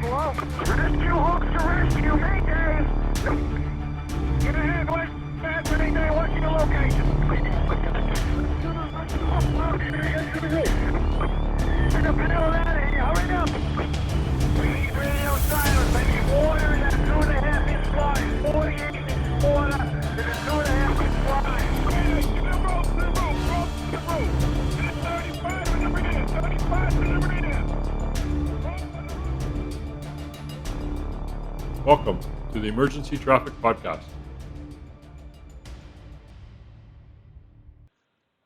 Hello? Rescue Hawks to rescue, Mayday! Get ahead, West. Fast Mayday, what's your location? Get the hell out of here, hurry up! We need radio silence, baby. Water in that 2.5-inch line. 48 inch water in a 2.5-inch line. To the rope, to the rope, rope, to the rope. 35 in the rear, 35 in the rear. Welcome to the Emergency Traffic Podcast.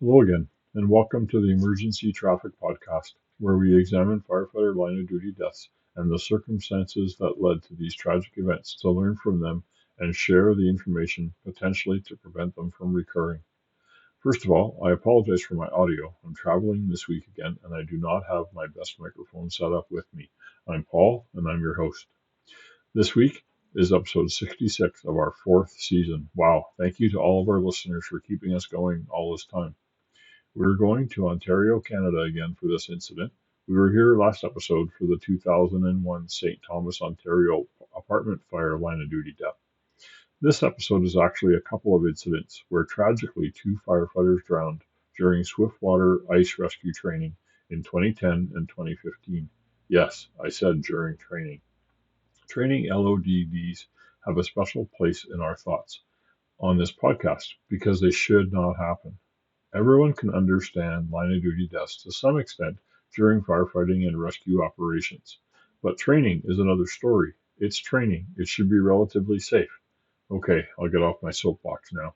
Hello again, and welcome to the Emergency Traffic Podcast, where we examine firefighter line of duty deaths and the circumstances that led to these tragic events to learn from them and share the information potentially to prevent them from recurring. First of all, I apologize for my audio. I'm traveling this week again, and I do not have my best microphone set up with me. I'm Paul, and I'm your host. This week is episode 66 of our 4th season. Wow, thank you to all of our listeners for keeping us going all this time. We're going to Ontario, Canada again for this incident. We were here last episode for the 2001 St. Thomas, Ontario apartment fire line of duty death. This episode is actually a couple of incidents where tragically 2 firefighters drowned during swiftwater ice rescue training in 2010 and 2015. Yes, I said during training. Training LODDs have a special place in our thoughts on this podcast because they should not happen. Everyone can understand line of duty deaths to some extent during firefighting and rescue operations, but training is another story. It's training. It should be relatively safe. Okay, I'll get off my soapbox now.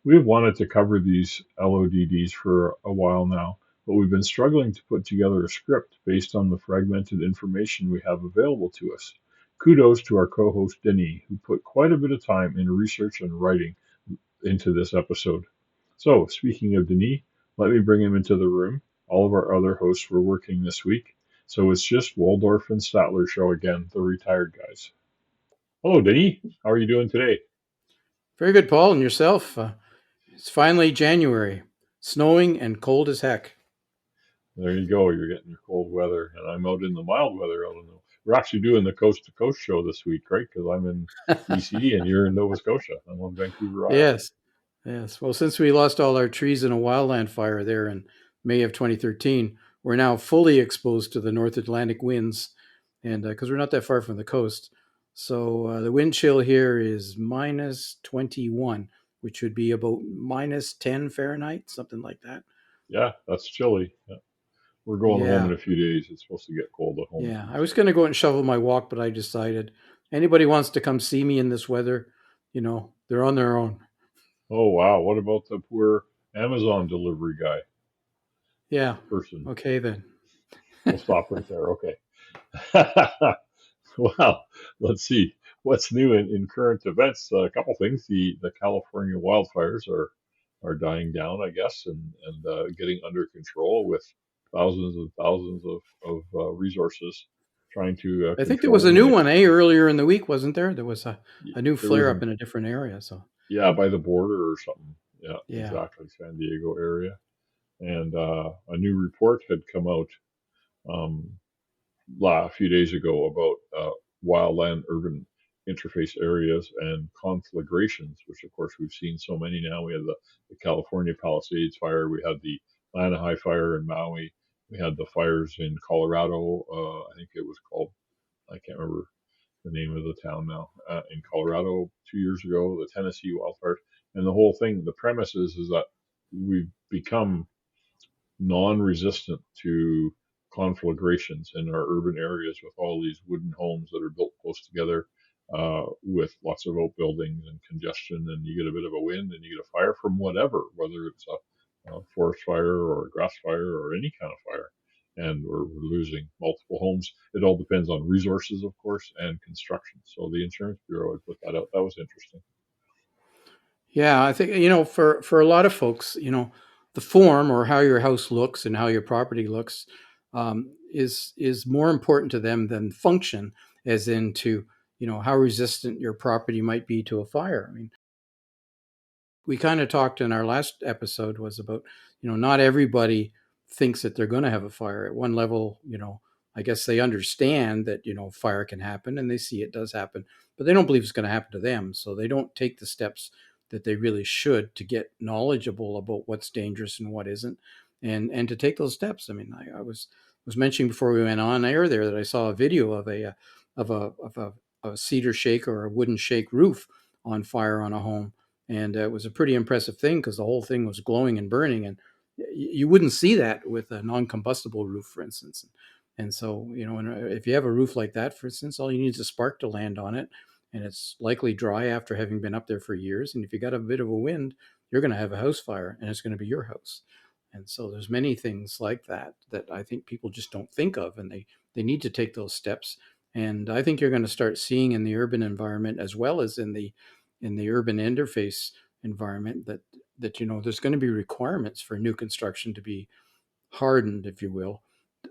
We have wanted to cover these LODDs for a while now, but we've been struggling to put together a script based on the fragmented information we have available to us. Kudos to our co-host Denis, who put quite a bit of time in research and writing into this episode. So, speaking of Denis, let me bring him into the room. All of our other hosts were working this week, so it's just Waldorf and Statler show again, the retired guys. Hello, Denis. How are you doing today? Very good, Paul. And yourself? It's finally January, snowing and cold as heck. There you go. You're getting your cold weather, and I'm out in the mild weather. I don't know. We're actually doing the Coast to Coast show this week, right? Because I'm in BC and you're in Nova Scotia. I'm on Vancouver Island. Yes. Well, since we lost all our trees in a wildland fire there in May of 2013, we're now fully exposed to the North Atlantic winds, and because we're not that far from the coast. So the wind chill here is minus 21, which would be about minus 10 Fahrenheit, something like that. Yeah, that's chilly. Yeah. We're going home in a few days. It's supposed to get cold at home. Yeah, I was going to go out and shovel my walk, but I decided anybody wants to come see me in this weather, they're on their own. Oh, wow. What about the poor Amazon delivery guy? Yeah. Person. Okay, then. We'll stop right there. Okay. Well, let's see. What's new in current events? A couple things. The California wildfires are dying down, I guess, and getting under control with thousands and thousands of resources trying to I think there was a new one, earlier in the week, wasn't there? There was a new flare-up in a different area. So yeah, by the border or something. Yeah. Exactly, San Diego area. And a new report had come out a few days ago about wildland urban interface areas and conflagrations, which of course we've seen so many now. We had the California Palisades fire, we had the Lanahi fire in Maui, we had the fires in Colorado. I think it was called, I can't remember the name of the town now, in Colorado 2 years ago, the Tennessee wildfires. And the whole thing, the premise is that we've become non-resistant to conflagrations in our urban areas with all these wooden homes that are built close together, with lots of outbuildings and congestion, and you get a bit of a wind and you get a fire from whatever, whether it's a forest fire or a grass fire or any kind of fire, and we're losing multiple homes. It all depends on resources, of course, and construction. So the Insurance Bureau had put that out. That was interesting. Yeah, I think, for a lot of folks, the form or how your house looks and how your property looks is more important to them than function, as into, how resistant your property might be to a fire. I mean, we kind of talked in our last episode was about, not everybody thinks that they're going to have a fire. At one level, I guess they understand that, fire can happen and they see it does happen, but they don't believe it's going to happen to them. So they don't take the steps that they really should to get knowledgeable about what's dangerous and what isn't, and to take those steps. I mean, I was mentioning before we went on air there that I saw a video of a cedar shake or a wooden shake roof on fire on a home, and it was a pretty impressive thing because the whole thing was glowing and burning, and you wouldn't see that with a non-combustible roof, for instance. And so, if you have a roof like that, for instance, all you need is a spark to land on it, and it's likely dry after having been up there for years. And if you got a bit of a wind, you're going to have a house fire, and it's going to be your house. And so there's many things like that that I think people just don't think of, and they need to take those steps. And I think you're going to start seeing in the urban environment as well as in the urban interface environment that there's going to be requirements for new construction to be hardened, if you will,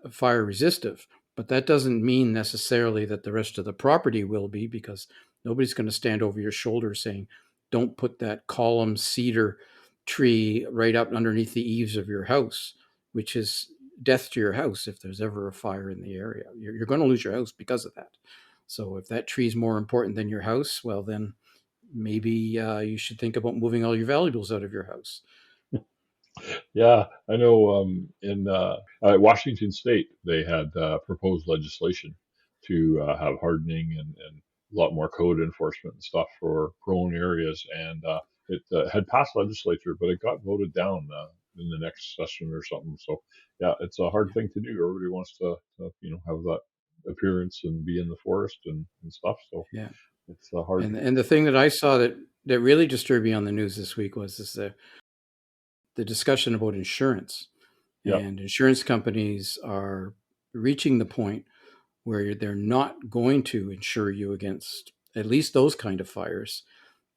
fire resistive. But that doesn't mean necessarily that the rest of the property will be, because nobody's going to stand over your shoulder saying, don't put that column cedar tree right up underneath the eaves of your house, which is death to your house if there's ever a fire in the area. You're going to lose your house because of that. So if that tree is more important than your house, well, then maybe you should think about moving all your valuables out of your house. Yeah, I know. In Washington State, they had proposed legislation to have hardening and a lot more code enforcement and stuff for prone areas, and it had passed legislature, but it got voted down in the next session or something. So, yeah, it's a hard thing to do. Everybody wants to have that appearance and be in the forest and stuff. So Yeah. it's hard. And the thing that I saw that really disturbed me on the news this week was the discussion about insurance. Yeah. And insurance companies are reaching the point where they're not going to insure you against at least those kind of fires.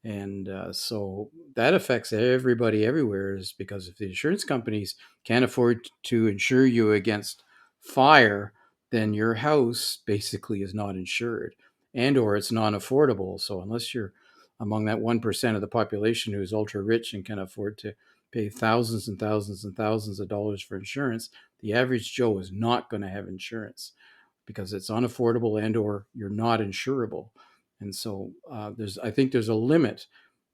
And so that affects everybody everywhere, is because if the insurance companies can't afford to insure you against fire, then your house basically is not insured, and or it's non-affordable. So unless you're among that 1% of the population who's ultra rich and can afford to pay thousands and thousands and thousands of dollars for insurance, the average Joe is not going to have insurance because it's unaffordable and or you're not insurable. And so I think there's a limit,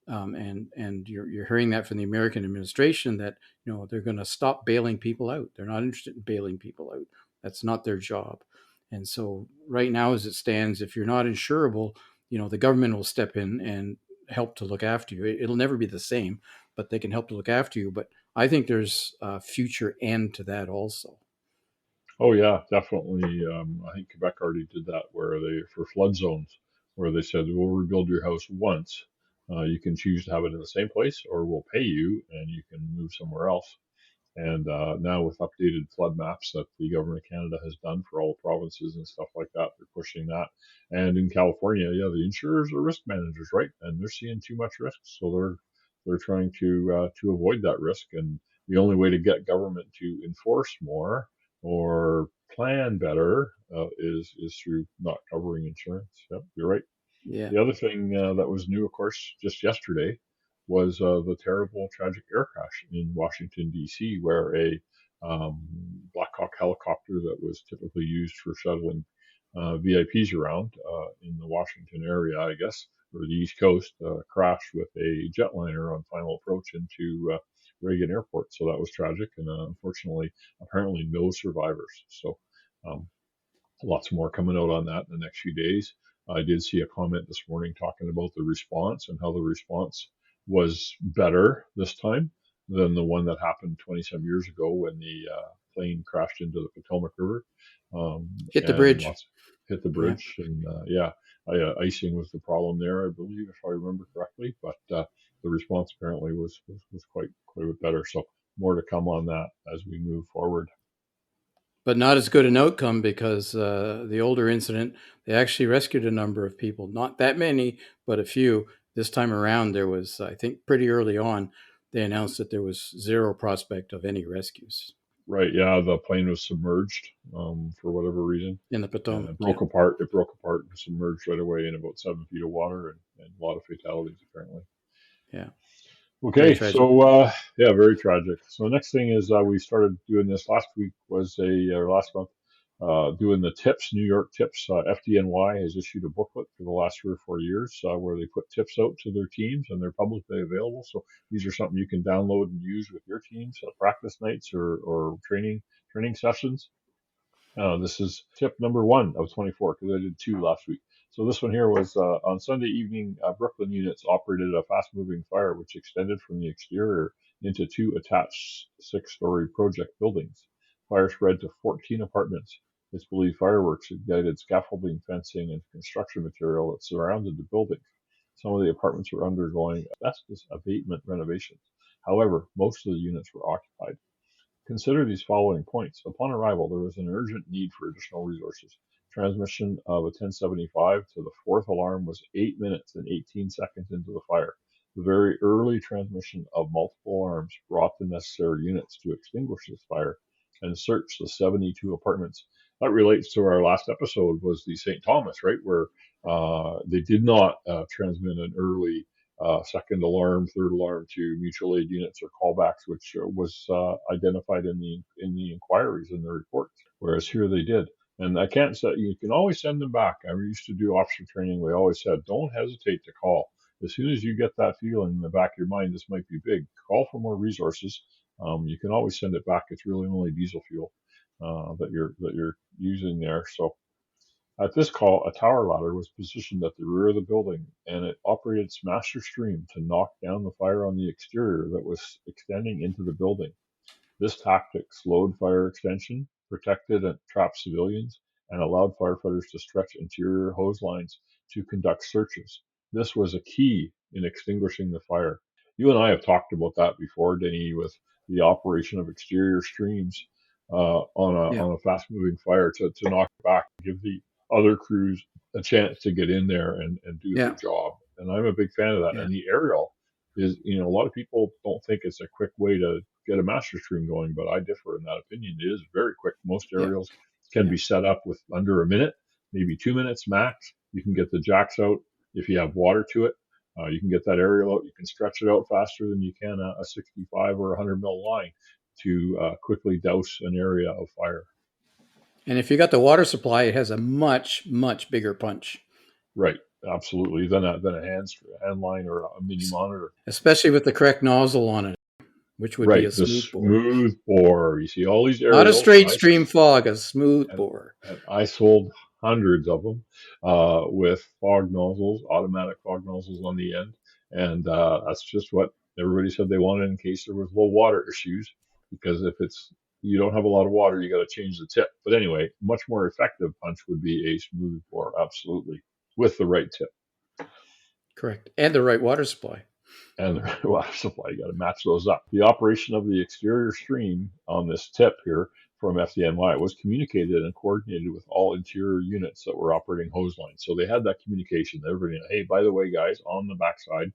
and you're hearing that from the American administration that they're going to stop bailing people out. They're not interested in bailing people out. That's not their job. And so right now, as it stands, if you're not insurable, the government will step in and help to look after you. It'll never be the same, but they can help to look after you. But I think there's a future end to that also. Oh yeah, definitely. I think Quebec already did that, where they for flood zones, where they said we'll rebuild your house once. You can choose to have it in the same place, or we'll pay you and you can move somewhere else. And now with updated flood maps that the government of Canada has done for all provinces and stuff like that, they're pushing that. And in California, yeah, the insurers are risk managers, right? And they're seeing too much risk, so they're trying to avoid that risk. And the only way to get government to enforce more or plan better is through not covering insurance. Yep, you're right. Yeah. The other thing that was new, of course, just yesterday was the terrible, tragic air crash in Washington, D.C., where a Black Hawk helicopter that was typically used for shuttling VIPs around in the Washington area, I guess, or the East Coast, crashed with a jetliner on final approach into Reagan Airport. So that was tragic, and unfortunately, apparently no survivors. So um, lots more coming out on that in the next few days. I did see a comment this morning talking about the response and how the response was better this time than the one that happened 20 some years ago when the plane crashed into the Potomac River. Hit the And bridge. hit the Yeah. bridge. And yeah, icing was the problem there, I believe, if I remember correctly. But the response apparently was quite a bit better. So more to come on that as we move forward. But not as good an outcome because the older incident, they actually rescued a number of people. Not that many, but a few. This time around, there was, I think, pretty early on, they announced that there was zero prospect of any rescues Right. Yeah. The plane was submerged for whatever reason, in the and Potomac. it Yeah, broke apart. It broke apart and submerged right away in about 7 feet of water, and a lot of fatalities apparently. yeah, very Okay. tragic. So yeah, very tragic. So the next thing is we started doing this last week was or last month doing the tips, New York tips. FDNY has issued a booklet for the last 3 or 4 years where they put tips out to their teams, and they're publicly available. So these are something you can download and use with your teams, practice nights or training sessions. This is tip number 1 of 24 because I did 2 last week. So this one here was on Sunday evening, Brooklyn units operated a fast-moving fire which extended from the exterior into 2 attached 6-story project buildings. Fire spread to 14 apartments. It's believed fireworks ignited scaffolding, fencing, and construction material that surrounded the buildings. Some of the apartments were undergoing asbestos abatement renovations. However, most of the units were occupied. Consider these following points. Upon arrival, there was an urgent need for additional resources. Transmission of a 1075 to the 4th alarm was 8 minutes and 18 seconds into the fire. The very early transmission of multiple alarms brought the necessary units to extinguish this fire and search the 72 apartments. That relates to our last episode, was the St. Thomas, right, where they did not transmit an early second alarm, third alarm to mutual aid units or callbacks, which was identified in the inquiries and the reports. Whereas here they did, and I can't say you can always send them back. I used to do officer training. We always said, don't hesitate to call. As soon as you get that feeling in the back of your mind, this might be big. Call for more resources. You can always send it back. It's really only diesel fuel that you're using there. So at this call, a tower ladder was positioned at the rear of the building, and it operated its master stream to knock down the fire on the exterior that was extending into the building. This tactic slowed fire extension, protected and trapped civilians, and allowed firefighters to stretch interior hose lines to conduct searches. This was a key in extinguishing the fire. You and I have talked about that before, Denny, with the operation of exterior streams Yeah. on a fast-moving fire to knock it back, give the other crews a chance to get in there and do Yeah. their job. And I'm a big fan of that. Yeah. And the aerial is, a lot of people don't think it's a quick way to get a master stream going, but I differ in that opinion. It is very quick. Most Yeah. aerials can be set up with under a minute, maybe 2 minutes max. You can get the jacks out if you have water to it. You can get that aerial out. You can stretch it out faster than you can a 65 or 100 mil line to quickly douse an area of fire. And if you got the water supply, it has a much, much bigger punch. Right, absolutely. Than a hand line or a mini monitor. Especially with the correct nozzle on it, which would be a the smooth bore. smooth bore. You see all these aerials. Not a straight stream fog, a smooth bore. And I sold hundreds of them with fog nozzles, automatic fog nozzles on the end. And that's just what everybody said they wanted in case there was low water issues. Because if you don't have a lot of water, you got to change the tip. But anyway, much more effective punch would be a smooth bore, absolutely, with the right tip. Correct. And the right water supply. And the right water supply, you got to match those up. The operation of the exterior stream on this tip here from FDNY was communicated and coordinated with all interior units that were operating hose lines. So they had that communication. Everybody, hey, by the way, guys, on the backside,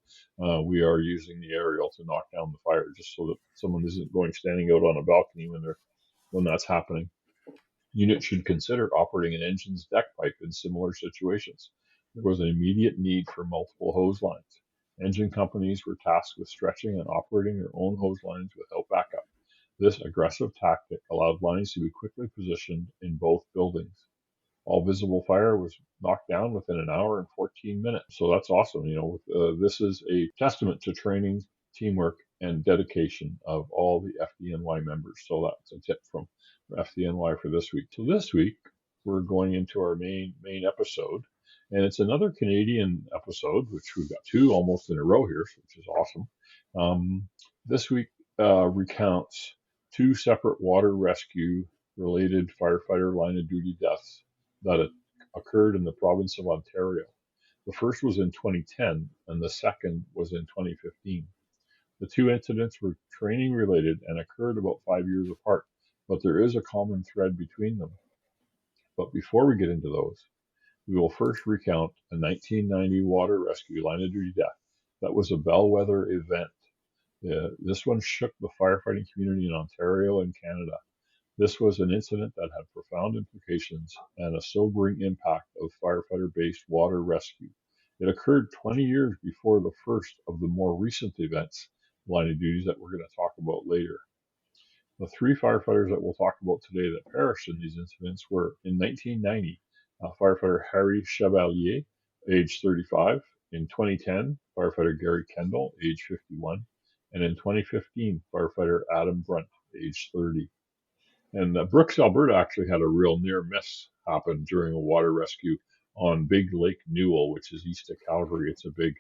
we are using the aerial to knock down the fire, just so that someone isn't standing out on a balcony when that's happening. Units should consider operating an engine's deck pipe in similar situations. There was an immediate need for multiple hose lines. Engine companies were tasked with stretching and operating their own hose lines without backup. This aggressive tactic allowed lines to be quickly positioned in both buildings. All visible fire was knocked down within an hour and 14 minutes. So that's awesome. This is a testament to training, teamwork, and dedication of all the FDNY members. So that's a tip from FDNY for this week. So this week, we're going into our main episode. And it's another Canadian episode, which we've got 2 almost in a row here, which is awesome. This week recounts 2 separate water rescue related firefighter line of duty deaths that occurred in the province of Ontario. The first was in 2010 and the second was in 2015. The 2 incidents were training related and occurred about 5 years apart, but there is a common thread between them. But before we get into those, we will first recount a 1990 water rescue line of duty death that was a bellwether event. This one shook the firefighting community in Ontario and Canada. This was an incident that had profound implications and a sobering impact of firefighter-based water rescue. It occurred 20 years before the first of the more recent events, line of duties that we're going to talk about later. The three firefighters that we'll talk about today that perished in these incidents were in 1990, firefighter Harry Chevalier, age 35, in 2010, firefighter Gary Kendall, age 51, and in 2015, firefighter Adam Brunt, age 30. And Brooks, Alberta actually had a real near miss happen during a water rescue on Big Lake Newell, which is east of Calgary. It's a big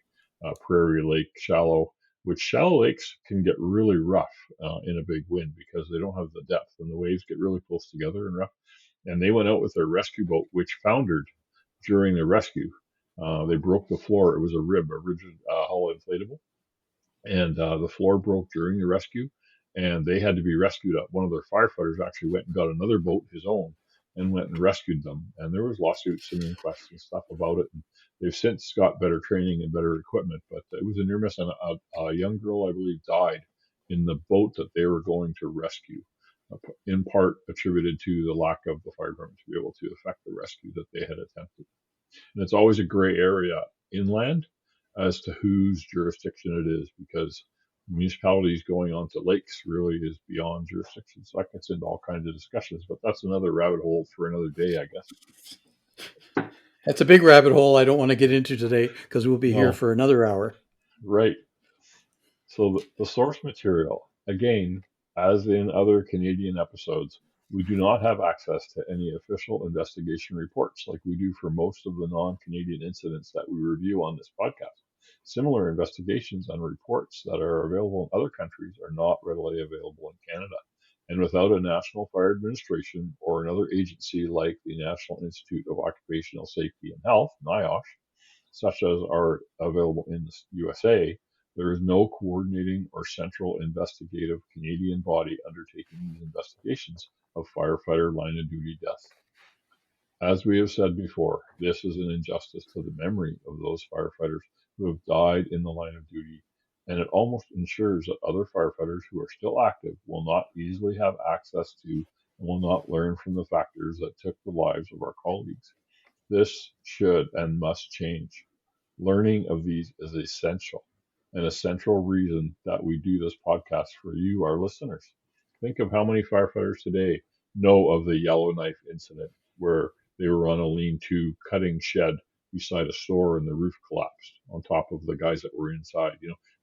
prairie lake, shallow, which shallow lakes can get really rough in a big wind because they don't have the depth and the waves get really close together and rough. And they went out with their rescue boat, which foundered during the rescue. They broke the floor. It was a rib, a rigid hull inflatable, and the floor broke during the rescue, and they had to be rescued up. One of their firefighters actually went and got another boat, his own, and went and rescued them. And there was lawsuits and inquests and stuff about it. And they've since got better training and better equipment, but it was a near miss, and a young girl, I believe, died in the boat that they were going to rescue, in part attributed to the lack of the fire department to be able to effect the rescue that they had attempted. And it's always a gray area inland as to whose jurisdiction it is, because municipalities going onto lakes really is beyond jurisdiction. So that gets into all kinds of discussions, but that's another rabbit hole for another day, I guess. That's a big rabbit hole I don't want to get into today because we'll be here for another hour. Right. So the source material, again, as in other Canadian episodes, we do not have access to any official investigation reports like we do for most of the non-Canadian incidents that we review on this podcast. Similar investigations and reports that are available in other countries are not readily available in Canada. And without a National Fire Administration or another agency like the National Institute of Occupational Safety and Health, NIOSH, such as are available in the USA, there is no coordinating or central investigative Canadian body undertaking these investigations of firefighter line of duty deaths. As we have said before, this is an injustice to the memory of those firefighters who have died in the line of duty, and it almost ensures that other firefighters who are still active will not easily have access to and will not learn from the factors that took the lives of our colleagues. This should and must change. Learning of these is essential, and a central reason that we do this podcast for you, our listeners. Think of how many firefighters today know of the Yellowknife incident where they were on a lean-to cutting shed beside a store and the roof collapsed on top of the guys that were inside.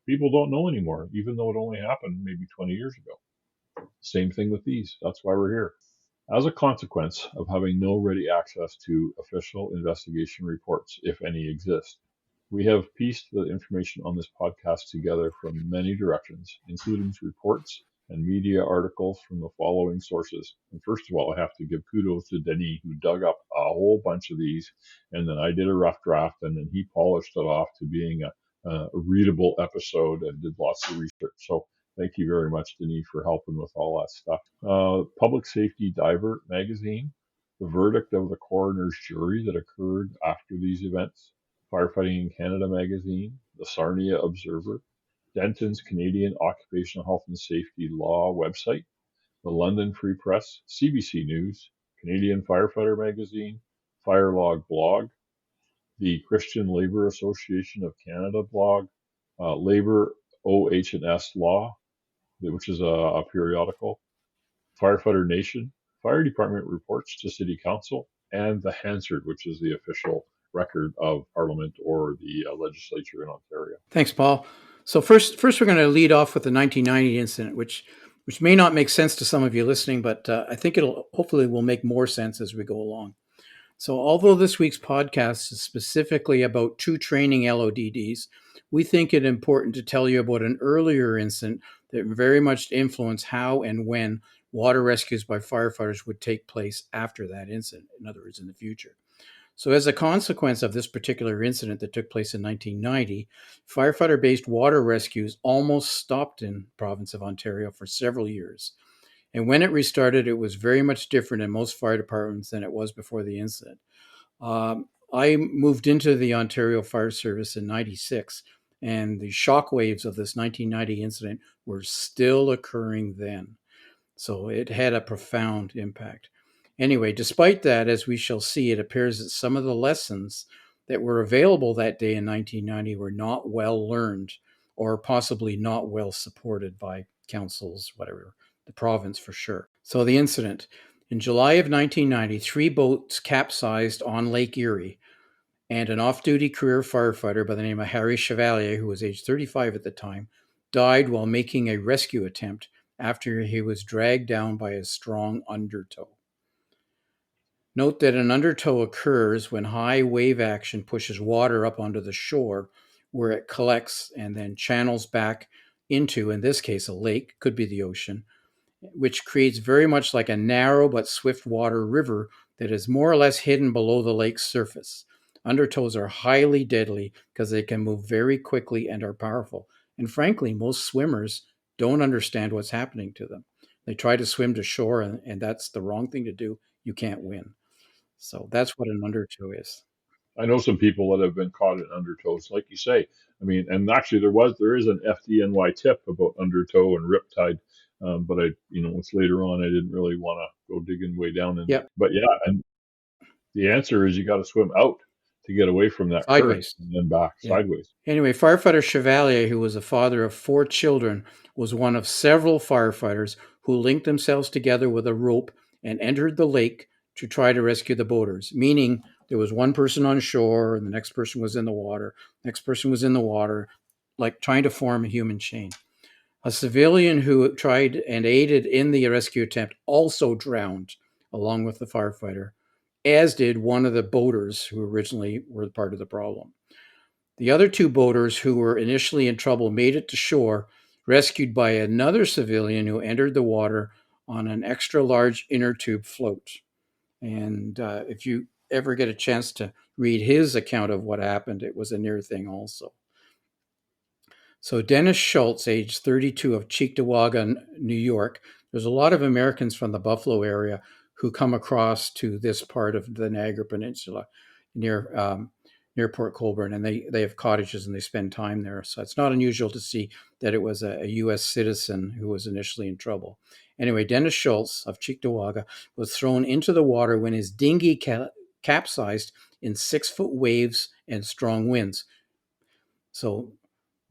People don't know anymore, even though it only happened maybe 20 years ago. Same thing with these. That's why we're here. As a consequence of having no ready access to official investigation reports, if any exist, we have pieced the information on this podcast together from many directions, including reports and media articles from the following sources. And first of all, I have to give kudos to Denis, who dug up a whole bunch of these, and then I did a rough draft, and then he polished it off to being a readable episode and did lots of research. So thank you very much, Denis, for helping with all that stuff. Public Safety Divert magazine, the verdict of the coroner's jury that occurred after these events, Firefighting in Canada magazine, the Sarnia Observer, Denton's Canadian Occupational Health and Safety Law website, the London Free Press, CBC News, Canadian Firefighter magazine, Firelog blog, the Christian Labour Association of Canada blog, Labour OH&S Law, which is a periodical, Firefighter Nation, Fire Department reports to City Council, and the Hansard, which is the official record of Parliament or the legislature in Ontario. Thanks, Paul. So first we're going to lead off with the 1990 incident, which may not make sense to some of you listening, but I think hopefully will make more sense as we go along. So although this week's podcast is specifically about two training LODDs, we think it important to tell you about an earlier incident that very much influenced how and when water rescues by firefighters would take place after that incident, in other words, in the future. So as a consequence of this particular incident that took place in 1990, firefighter-based water rescues almost stopped in the province of Ontario for several years. And when it restarted, it was very much different in most fire departments than it was before the incident. I moved into the Ontario Fire Service in 96, and the shockwaves of this 1990 incident were still occurring then. So it had a profound impact. Anyway, despite that, as we shall see, it appears that some of the lessons that were available that day in 1990 were not well learned or possibly not well supported by councils, whatever, the province for sure. So the incident. In July of 1990, 3 boats capsized on Lake Erie, and an off-duty career firefighter by the name of Harry Chevalier, who was age 35 at the time, died while making a rescue attempt after he was dragged down by a strong undertow. Note that an undertow occurs when high wave action pushes water up onto the shore, where it collects and then channels back into, in this case, a lake, could be the ocean, which creates very much like a narrow but swift water river that is more or less hidden below the lake's surface. Undertows are highly deadly because they can move very quickly and are powerful. And frankly, most swimmers don't understand what's happening to them. They try to swim to shore, and that's the wrong thing to do. You can't win. So that's what an undertow is. I know some people that have been caught in undertows, like you say. I mean, and actually there is an FDNY tip about undertow and riptide, but it's later on. I didn't really want to go digging way down in. Yep. But yeah, and the answer is you got to swim out to get away from that current Sideways. and then back sideways. Anyway, firefighter Chevalier, who was a father of 4 children, was one of several firefighters who linked themselves together with a rope and entered the lake to try to rescue the boaters, meaning there was one person on shore and the next person was in the water, next person was in the water, like trying to form a human chain. A civilian who tried and aided in the rescue attempt also drowned along with the firefighter, as did one of the boaters who originally were part of the problem. The other 2 boaters who were initially in trouble made it to shore, rescued by another civilian who entered the water on an extra large inner tube float. And if you ever get a chance to read his account of what happened, it was a near thing also. So Dennis Schultz, age 32, of Cheektowaga, New York. There's a lot of Americans from the Buffalo area who come across to this part of the Niagara Peninsula near Port Colborne, and they have cottages and they spend time there. So it's not unusual to see that it was a U.S. citizen who was initially in trouble. Anyway, Dennis Schultz of Cheektowaga was thrown into the water when his dinghy capsized in 6-foot waves and strong winds. So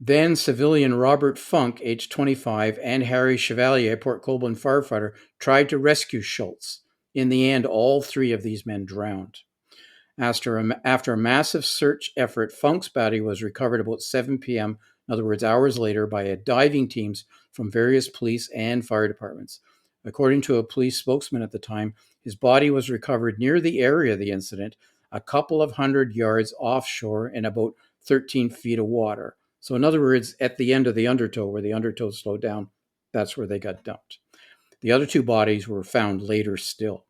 then civilian Robert Funk, age 25, and Harry Chevalier, Port Colborne firefighter, tried to rescue Schultz. In the end, all 3 of these men drowned. After a massive search effort, Funk's body was recovered about 7 p.m., in other words, hours later, by diving teams from various police and fire departments. According to a police spokesman at the time, his body was recovered near the area of the incident, a couple of 100 yards offshore in about 13 feet of water. So in other words, at the end of the undertow, where the undertow slowed down, that's where they got dumped. The other 2 bodies were found later still.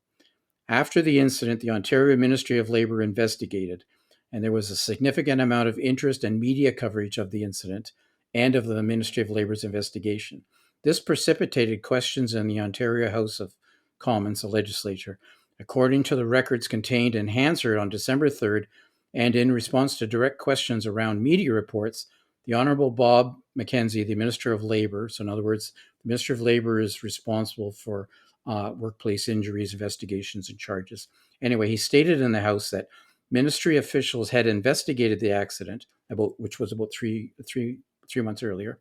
After the incident, the Ontario Ministry of Labour investigated, and there was a significant amount of interest and media coverage of the incident and of the Ministry of Labour's investigation. This precipitated questions in the Ontario House of Commons, the legislature. According to the records contained in Hansard on December 3rd, and in response to direct questions around media reports, the Honourable Bob McKenzie, the Minister of Labour, so in other words, the Minister of Labour is responsible for workplace injuries, investigations, and charges. Anyway, he stated in the House that ministry officials had investigated the accident, which was about three months earlier,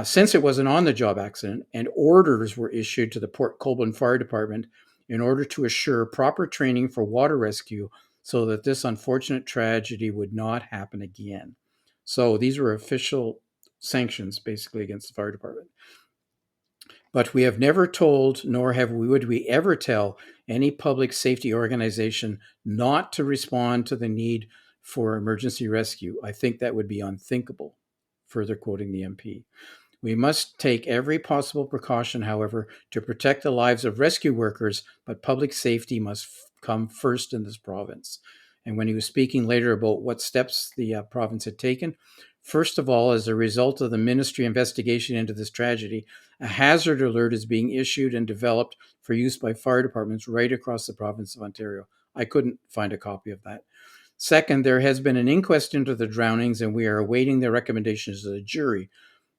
since it was an on-the-job accident, and orders were issued to the Port Colborne Fire Department in order to assure proper training for water rescue so that this unfortunate tragedy would not happen again. So these were official sanctions, basically, against the fire department. But we have never told, nor would we ever tell any public safety organization not to respond to the need for emergency rescue. I think that would be unthinkable, further quoting the MP. We must take every possible precaution, however, to protect the lives of rescue workers, but public safety must come first in this province. And when he was speaking later about what steps the province had taken, first of all, as a result of the ministry investigation into this tragedy, a hazard alert is being issued and developed for use by fire departments right across the province of Ontario. I couldn't find a copy of that. Second, there has been an inquest into the drownings, and we are awaiting the recommendations of the jury.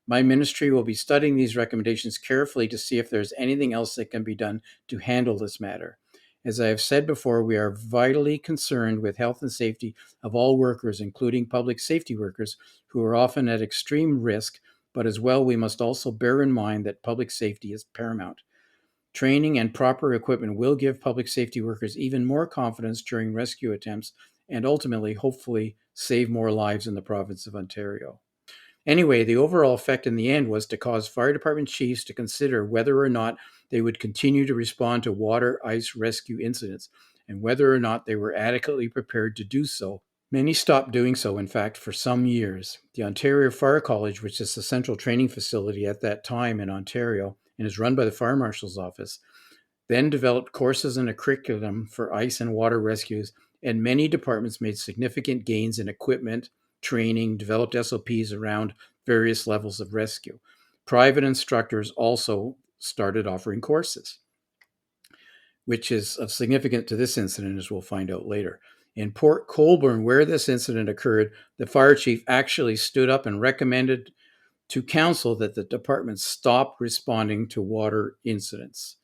My ministry will be studying these recommendations carefully to see if there's anything else that can be done to handle this matter. As I have said before, we are vitally concerned with health and safety of all workers, including public safety workers, who are often at extreme risk, but as well, we must also bear in mind that public safety is paramount. Training and proper equipment will give public safety workers even more confidence during rescue attempts and ultimately, hopefully, save more lives in the province of Ontario. Anyway, the overall effect in the end was to cause fire department chiefs to consider whether or not they would continue to respond to water ice rescue incidents and whether or not they were adequately prepared to do so. Many stopped doing so, in fact, for some years. The Ontario Fire College, which is the central training facility at that time in Ontario and is run by the Fire Marshal's Office, then developed courses and a curriculum for ice and water rescues, and many departments made significant gains in equipment, training, developed SOPs around various levels of rescue. Private instructors also started offering courses, which is of significance to this incident, as we'll find out later. In Port Colborne, where this incident occurred, the fire chief actually stood up and recommended to council that the department stop responding to water incidents.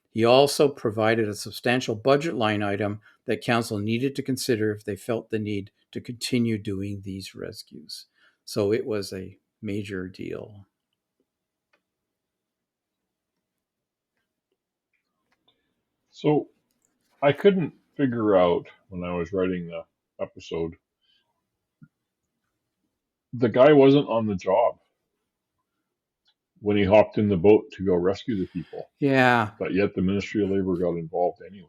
He also provided a substantial budget line item that council needed to consider if they felt the need to continue doing these rescues. So it was a major deal. So I couldn't figure out when I was writing the episode, the guy wasn't on the job when he hopped in the boat to go rescue the people, Yeah. but yet the Ministry of Labor got involved anyway.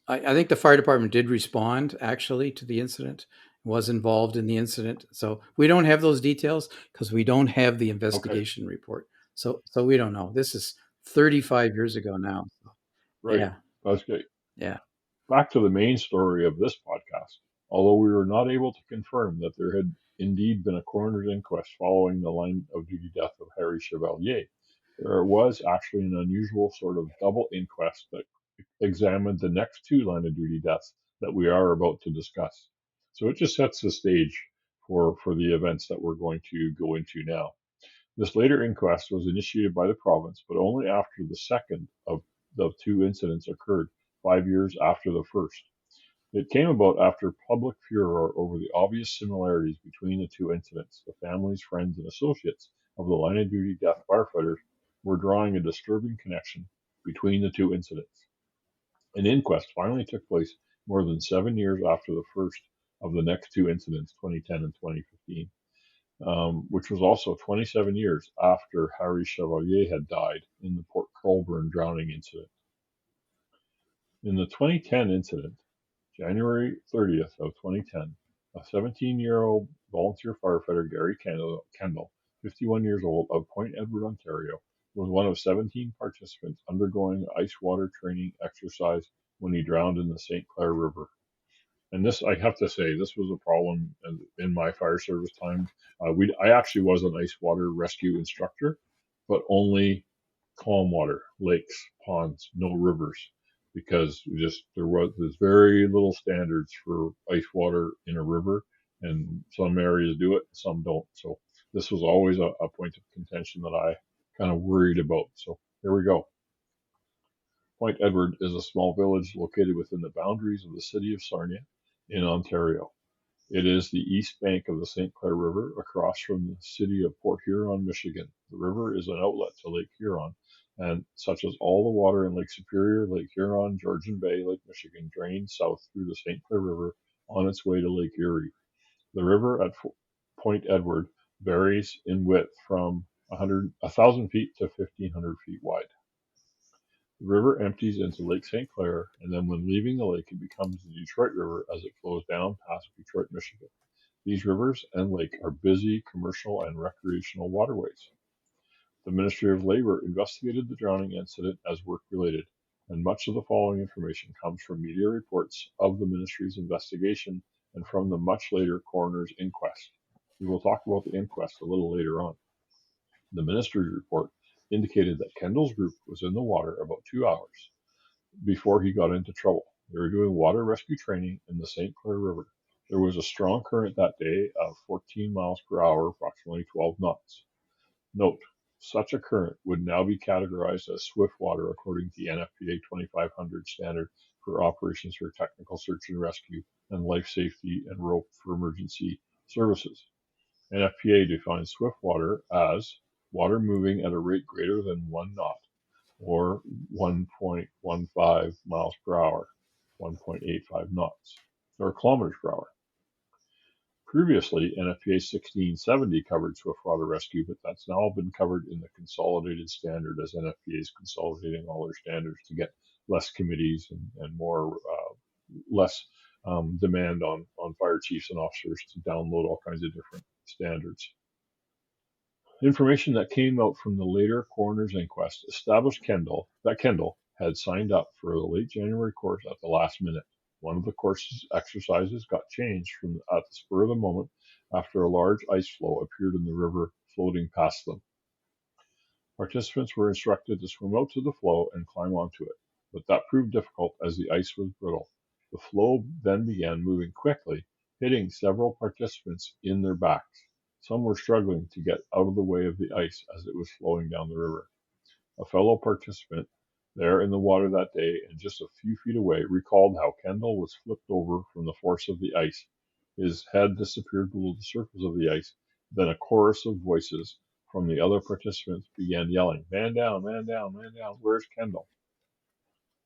I think the fire department did respond actually to the incident, was involved in the incident. So we don't have those details because we don't have the investigation report. So we don't know. This is 35 years ago now. Right. Yeah. That's great. Yeah. Back to the main story of this podcast. Although we were not able to confirm that there had indeed been a coroner's inquest following the line of duty death of Harry Chevalier, there was actually an unusual sort of double inquest that examined the next two line of duty deaths that we are about to discuss. So it just sets the stage for the events that we're going to go into now. This later inquest was initiated by the province, but only after the second of the two incidents occurred 5 years after the first. It came about after public furor over the obvious similarities between the two incidents. The families, friends, and associates of the line of duty death firefighters were drawing a disturbing connection between the two incidents. An inquest finally took place more than 7 years after the first of the next two incidents, 2010 and 2015, which was also 27 years after Harry Chevalier had died in the Port Colborne drowning incident. In the 2010 incident, January 30th of 2010, a 17-year-old volunteer firefighter, Gary Kendall, 51 years old, of Point Edward, Ontario, was one of 17 participants undergoing ice water training exercise when he drowned in the St. Clair River. And this, I have to say, this was a problem in my fire service time. I actually was an ice water rescue instructor, but only calm water, lakes, ponds, no rivers, because there's very little standards for ice water in a river, and some areas do it, some don't. So this was always a point of contention that I kind of worried about. So here we go. Point Edward is a small village located within the boundaries of the city of Sarnia in Ontario. It is the east bank of the St. Clair River across from the city of Port Huron, Michigan. The river is an outlet to Lake Huron, and such as all the water in Lake Superior, Lake Huron, Georgian Bay, Lake Michigan drains south through the St. Clair River on its way to Lake Erie. The river at Point Edward varies in width from 1,000 feet to 1,500 feet wide. The river empties into Lake St. Clair, and then when leaving the lake, it becomes the Detroit River as it flows down past Detroit, Michigan. These rivers and lake are busy commercial and recreational waterways. The Ministry of Labor investigated the drowning incident as work-related, and much of the following information comes from media reports of the Ministry's investigation and from the much later coroner's inquest. We will talk about the inquest a little later on. The Ministry report indicated that Kendall's group was in the water about 2 hours before he got into trouble. They were doing water rescue training in the St. Clair River. There was a strong current that day of 14 miles per hour, approximately 12 knots. Note, such a current would now be categorized as swift water according to the NFPA 2500 standard for operations for technical search and rescue and life safety and rope for emergency services. NFPA defines swift water as water moving at a rate greater than 1 knot or 1.15 miles per hour, 1.85 knots, or kilometers per hour. Previously, NFPA 1670 covered swiftwater rescue, but that's now been covered in the consolidated standard as NFPA is consolidating all their standards to get less committees and more less demand on fire chiefs and officers to download all kinds of different standards. Information that came out from the later coroner's inquest established that Kendall had signed up for the late January course at the last minute. One of the course's exercises got changed at the spur of the moment after a large ice floe appeared in the river floating past them. Participants were instructed to swim out to the floe and climb onto it, but that proved difficult as the ice was brittle. The floe then began moving quickly, hitting several participants in their backs. Some were struggling to get out of the way of the ice as it was flowing down the river. A fellow participant there in the water that day and just a few feet away recalled how Kendall was flipped over from the force of the ice. His head disappeared below the surface of the ice. Then a chorus of voices from the other participants began yelling, "Man down, man down, man down, where's Kendall?"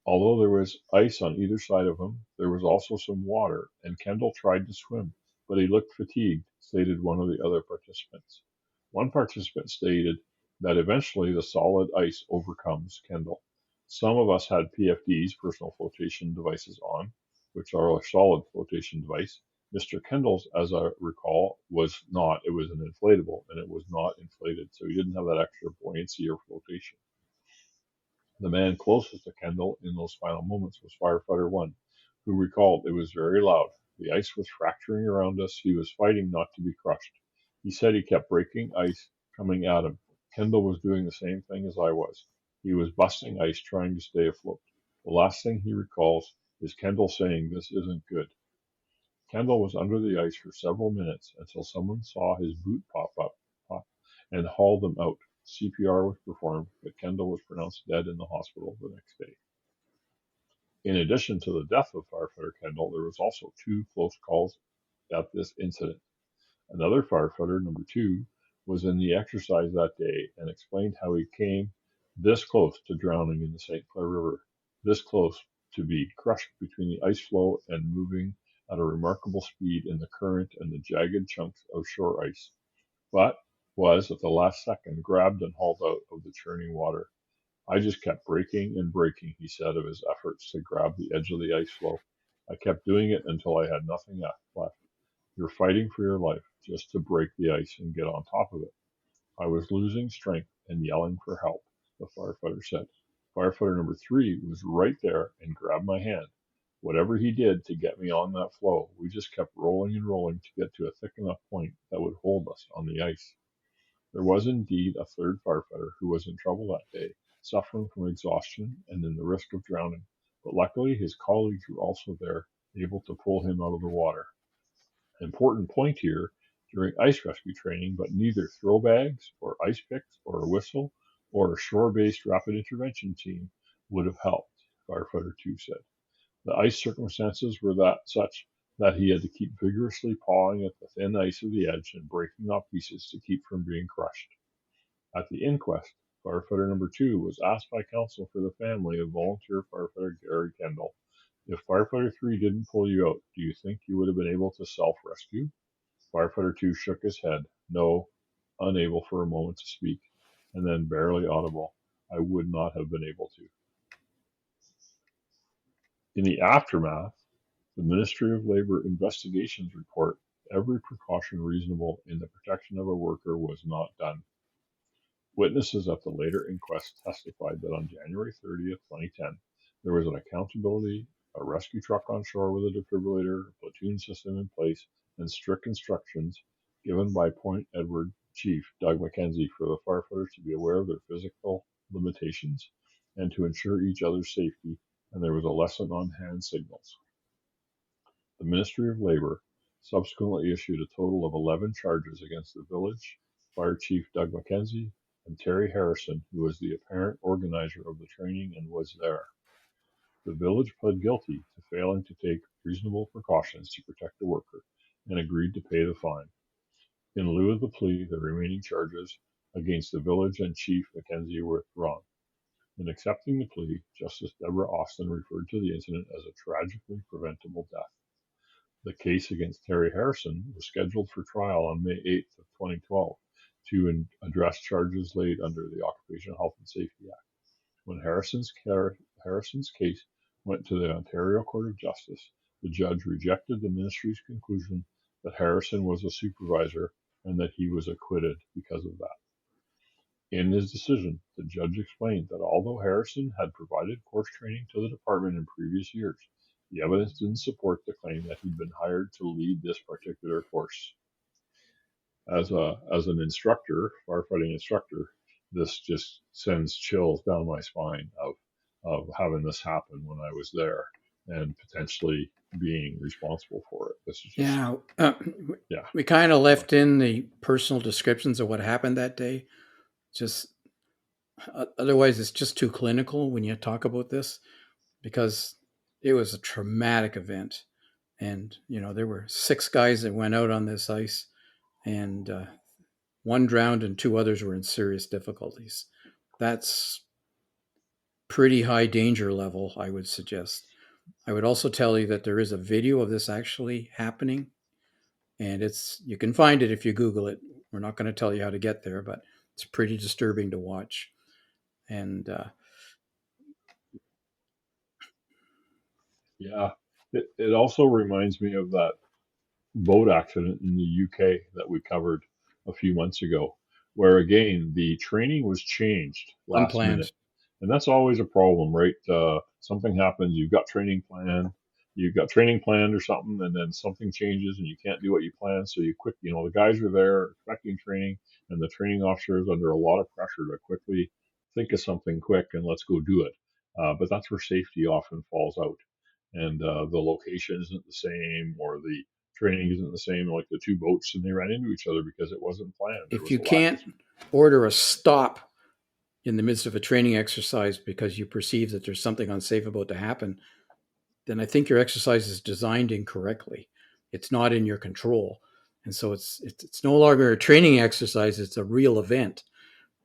Although there was ice on either side of him, there was also some water, and Kendall tried to swim, but he looked fatigued, stated one of the other participants. One participant stated that eventually the solid ice overcomes Kendall. Some of us had PFDs, personal flotation devices, on, which are a solid flotation device. Mr. Kendall's, as I recall, was not. It was an inflatable, and it was not inflated, so he didn't have that extra buoyancy or flotation. The man closest to Kendall in those final moments was Firefighter 1, who recalled it was very loud. The ice was fracturing around us. He was fighting not to be crushed. He said he kept breaking ice coming at him. Kendall was doing the same thing as I was. He was busting ice trying to stay afloat. The last thing he recalls is Kendall saying, "This isn't good." Kendall was under the ice for several minutes until someone saw his boot pop and hauled him out. CPR was performed, but Kendall was pronounced dead in the hospital the next day. In addition to the death of firefighter Kendall, there was also 2 close calls at this incident. Another firefighter, number 2, was in the exercise that day and explained how he came this close to drowning in the St. Clair River, this close to be crushed between the ice floe and moving at a remarkable speed in the current and the jagged chunks of shore ice, but was at the last second grabbed and hauled out of the churning water. "I just kept breaking and breaking," he said of his efforts to grab the edge of the ice floe. "I kept doing it until I had nothing left. You're fighting for your life just to break the ice and get on top of it. I was losing strength and yelling for help," the firefighter said. Firefighter number 3 was right there and grabbed my hand. Whatever he did to get me on that floe, we just kept rolling and rolling to get to a thick enough point that would hold us on the ice. There was indeed a third firefighter who was in trouble that day, suffering from exhaustion and in the risk of drowning, but luckily his colleagues were also there, able to pull him out of the water. Important point here, during ice rescue training, but neither throw bags or ice picks or a whistle or a shore-based rapid intervention team would have helped, Firefighter 2 said. The ice circumstances were such that he had to keep vigorously pawing at the thin ice of the edge and breaking off pieces to keep from being crushed. At the inquest, firefighter number 2 was asked by counsel for the family of volunteer firefighter Gary Kendall, "If firefighter 3 didn't pull you out, do you think you would have been able to self-rescue?" Firefighter 2 shook his head, "No," unable for a moment to speak, and then barely audible, "I would not have been able to." In the aftermath, the Ministry of Labour investigations report every precaution reasonable in the protection of a worker was not done. Witnesses at the later inquest testified that on January 30th, 2010, there was an accountability, a rescue truck on shore with a defibrillator, a platoon system in place, and strict instructions given by Point Edward Chief Doug McKenzie for the firefighters to be aware of their physical limitations and to ensure each other's safety, and there was a lesson on hand signals. The Ministry of Labour subsequently issued a total of 11 charges against the village Fire Chief Doug McKenzie and Terry Harrison, who was the apparent organizer of the training and was there. The village pled guilty to failing to take reasonable precautions to protect the worker and agreed to pay the fine. In lieu of the plea, the remaining charges against the village and Chief Mackenzie were withdrawn. In accepting the plea, Justice Deborah Austin referred to the incident as a tragically preventable death. The case against Terry Harrison was scheduled for trial on May 8th of 2012 to address charges laid under the Occupational Health and Safety Act. When Harrison's case went to the Ontario Court of Justice, the judge rejected the ministry's conclusion that Harrison was a supervisor and that he was acquitted because of that. In his decision, the judge explained that although Harrison had provided course training to the department in previous years, the evidence didn't support the claim that he'd been hired to lead this particular course. As an instructor, firefighting instructor, this just sends chills down my spine of having this happen when I was there and potentially being responsible for it. This is just, we kind of left in the personal descriptions of what happened that day. Just otherwise, it's just too clinical when you talk about this, because it was a traumatic event, and there were 6 guys that went out on this ice, and 1 drowned and 2 others were in serious difficulties. That's pretty high danger level, I would suggest. I would also tell you that there is a video of this actually happening, and you can find it if you Google it. We're not going to tell you how to get there, but it's pretty disturbing to watch. And it also reminds me of that boat accident in the UK that we covered a few months ago, where again the training was changed last minute. And that's always a problem, right? Something happens, you've got training planned or something, and then something changes and you can't do what you planned. So you quick, the guys are there expecting training, and the training officer is under a lot of pressure to quickly think of something quick and let's go do it. But that's where safety often falls out. And the location isn't the same, or the training isn't the same, like the 2 boats, and they ran into each other because it wasn't planned. If you can't order a stop in the midst of a training exercise because you perceive that there's something unsafe about to happen, then I think your exercise is designed incorrectly. It's not in your control. And so it's no longer a training exercise, it's a real event.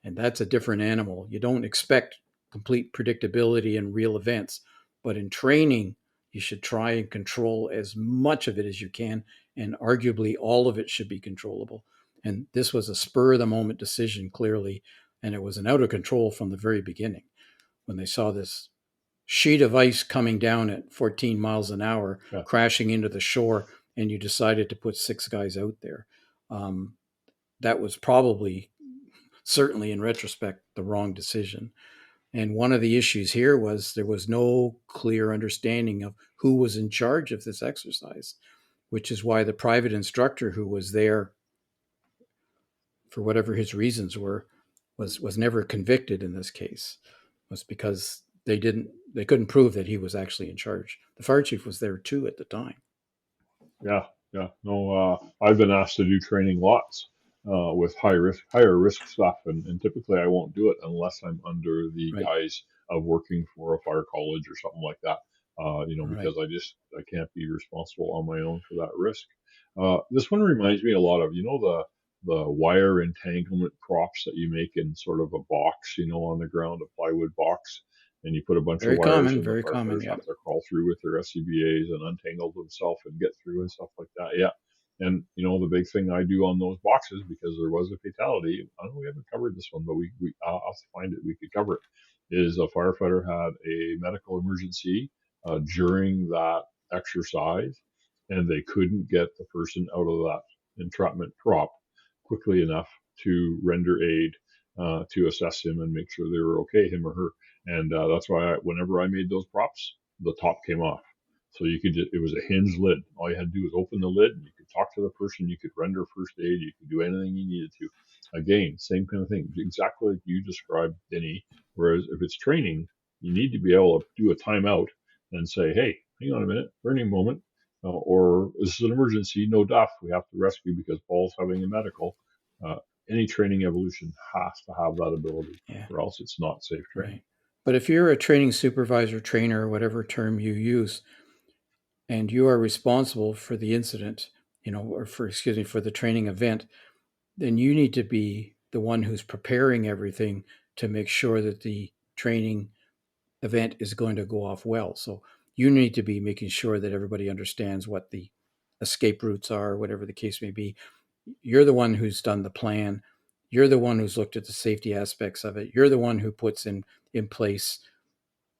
And that's a different animal. You don't expect complete predictability in real events, but in training, you should try and control as much of it as you can, and arguably all of it should be controllable. And this was a spur-of-the-moment decision, clearly, and it was an out of control from the very beginning. When they saw this sheet of ice coming down at 14 miles an hour, crashing into the shore, and you decided to put 6 guys out there, that was probably, certainly in retrospect, the wrong decision. And one of the issues here was there was no clear understanding of who was in charge of this exercise, which is why the private instructor who was there, for whatever his reasons were, was never convicted in this case. It was because they couldn't prove that he was actually in charge. The fire chief was there too at the time. I've been asked to do training lots with higher risk stuff, and typically I won't do it unless I'm under the guise of working for a fire college or something like that. Because I can't be responsible on my own for that risk. This one reminds me a lot of the wire entanglement props that you make in sort of a box, on the ground, a plywood box, and you put a bunch of wires. Very common. Have to crawl through with their SCBAs and untangle themselves and get through and stuff like that. Yeah. And the big thing I do on those boxes, because there was a fatality, I don't know, we haven't covered this one, but I'll have to find it. We could cover it. Is a firefighter had a medical emergency during that exercise, and they couldn't get the person out of that entrapment prop quickly enough to render aid, to assess him and make sure they were okay, him or her. And that's why whenever I made those props, the top came off. So it was a hinged lid. All you had to do was open the lid, and you could talk to the person, you could render first aid, you could do anything you needed to. Again, same kind of thing, exactly like you described, Denny. Whereas if it's training, you need to be able to do a timeout and say, hey, hang on a minute, burning moment, or this is an emergency, no duff, we have to rescue because Paul's having a medical. Any training evolution has to have that ability, or else it's not safe training. But if you're a training supervisor, trainer, whatever term you use, and you are responsible for the incident, or for the training event, then you need to be the one who's preparing everything to make sure that the training event is going to go off well. So you need to be making sure that everybody understands what the escape routes are, whatever the case may be. You're the one who's done the plan. You're the one who's looked at the safety aspects of it. You're the one who puts in place,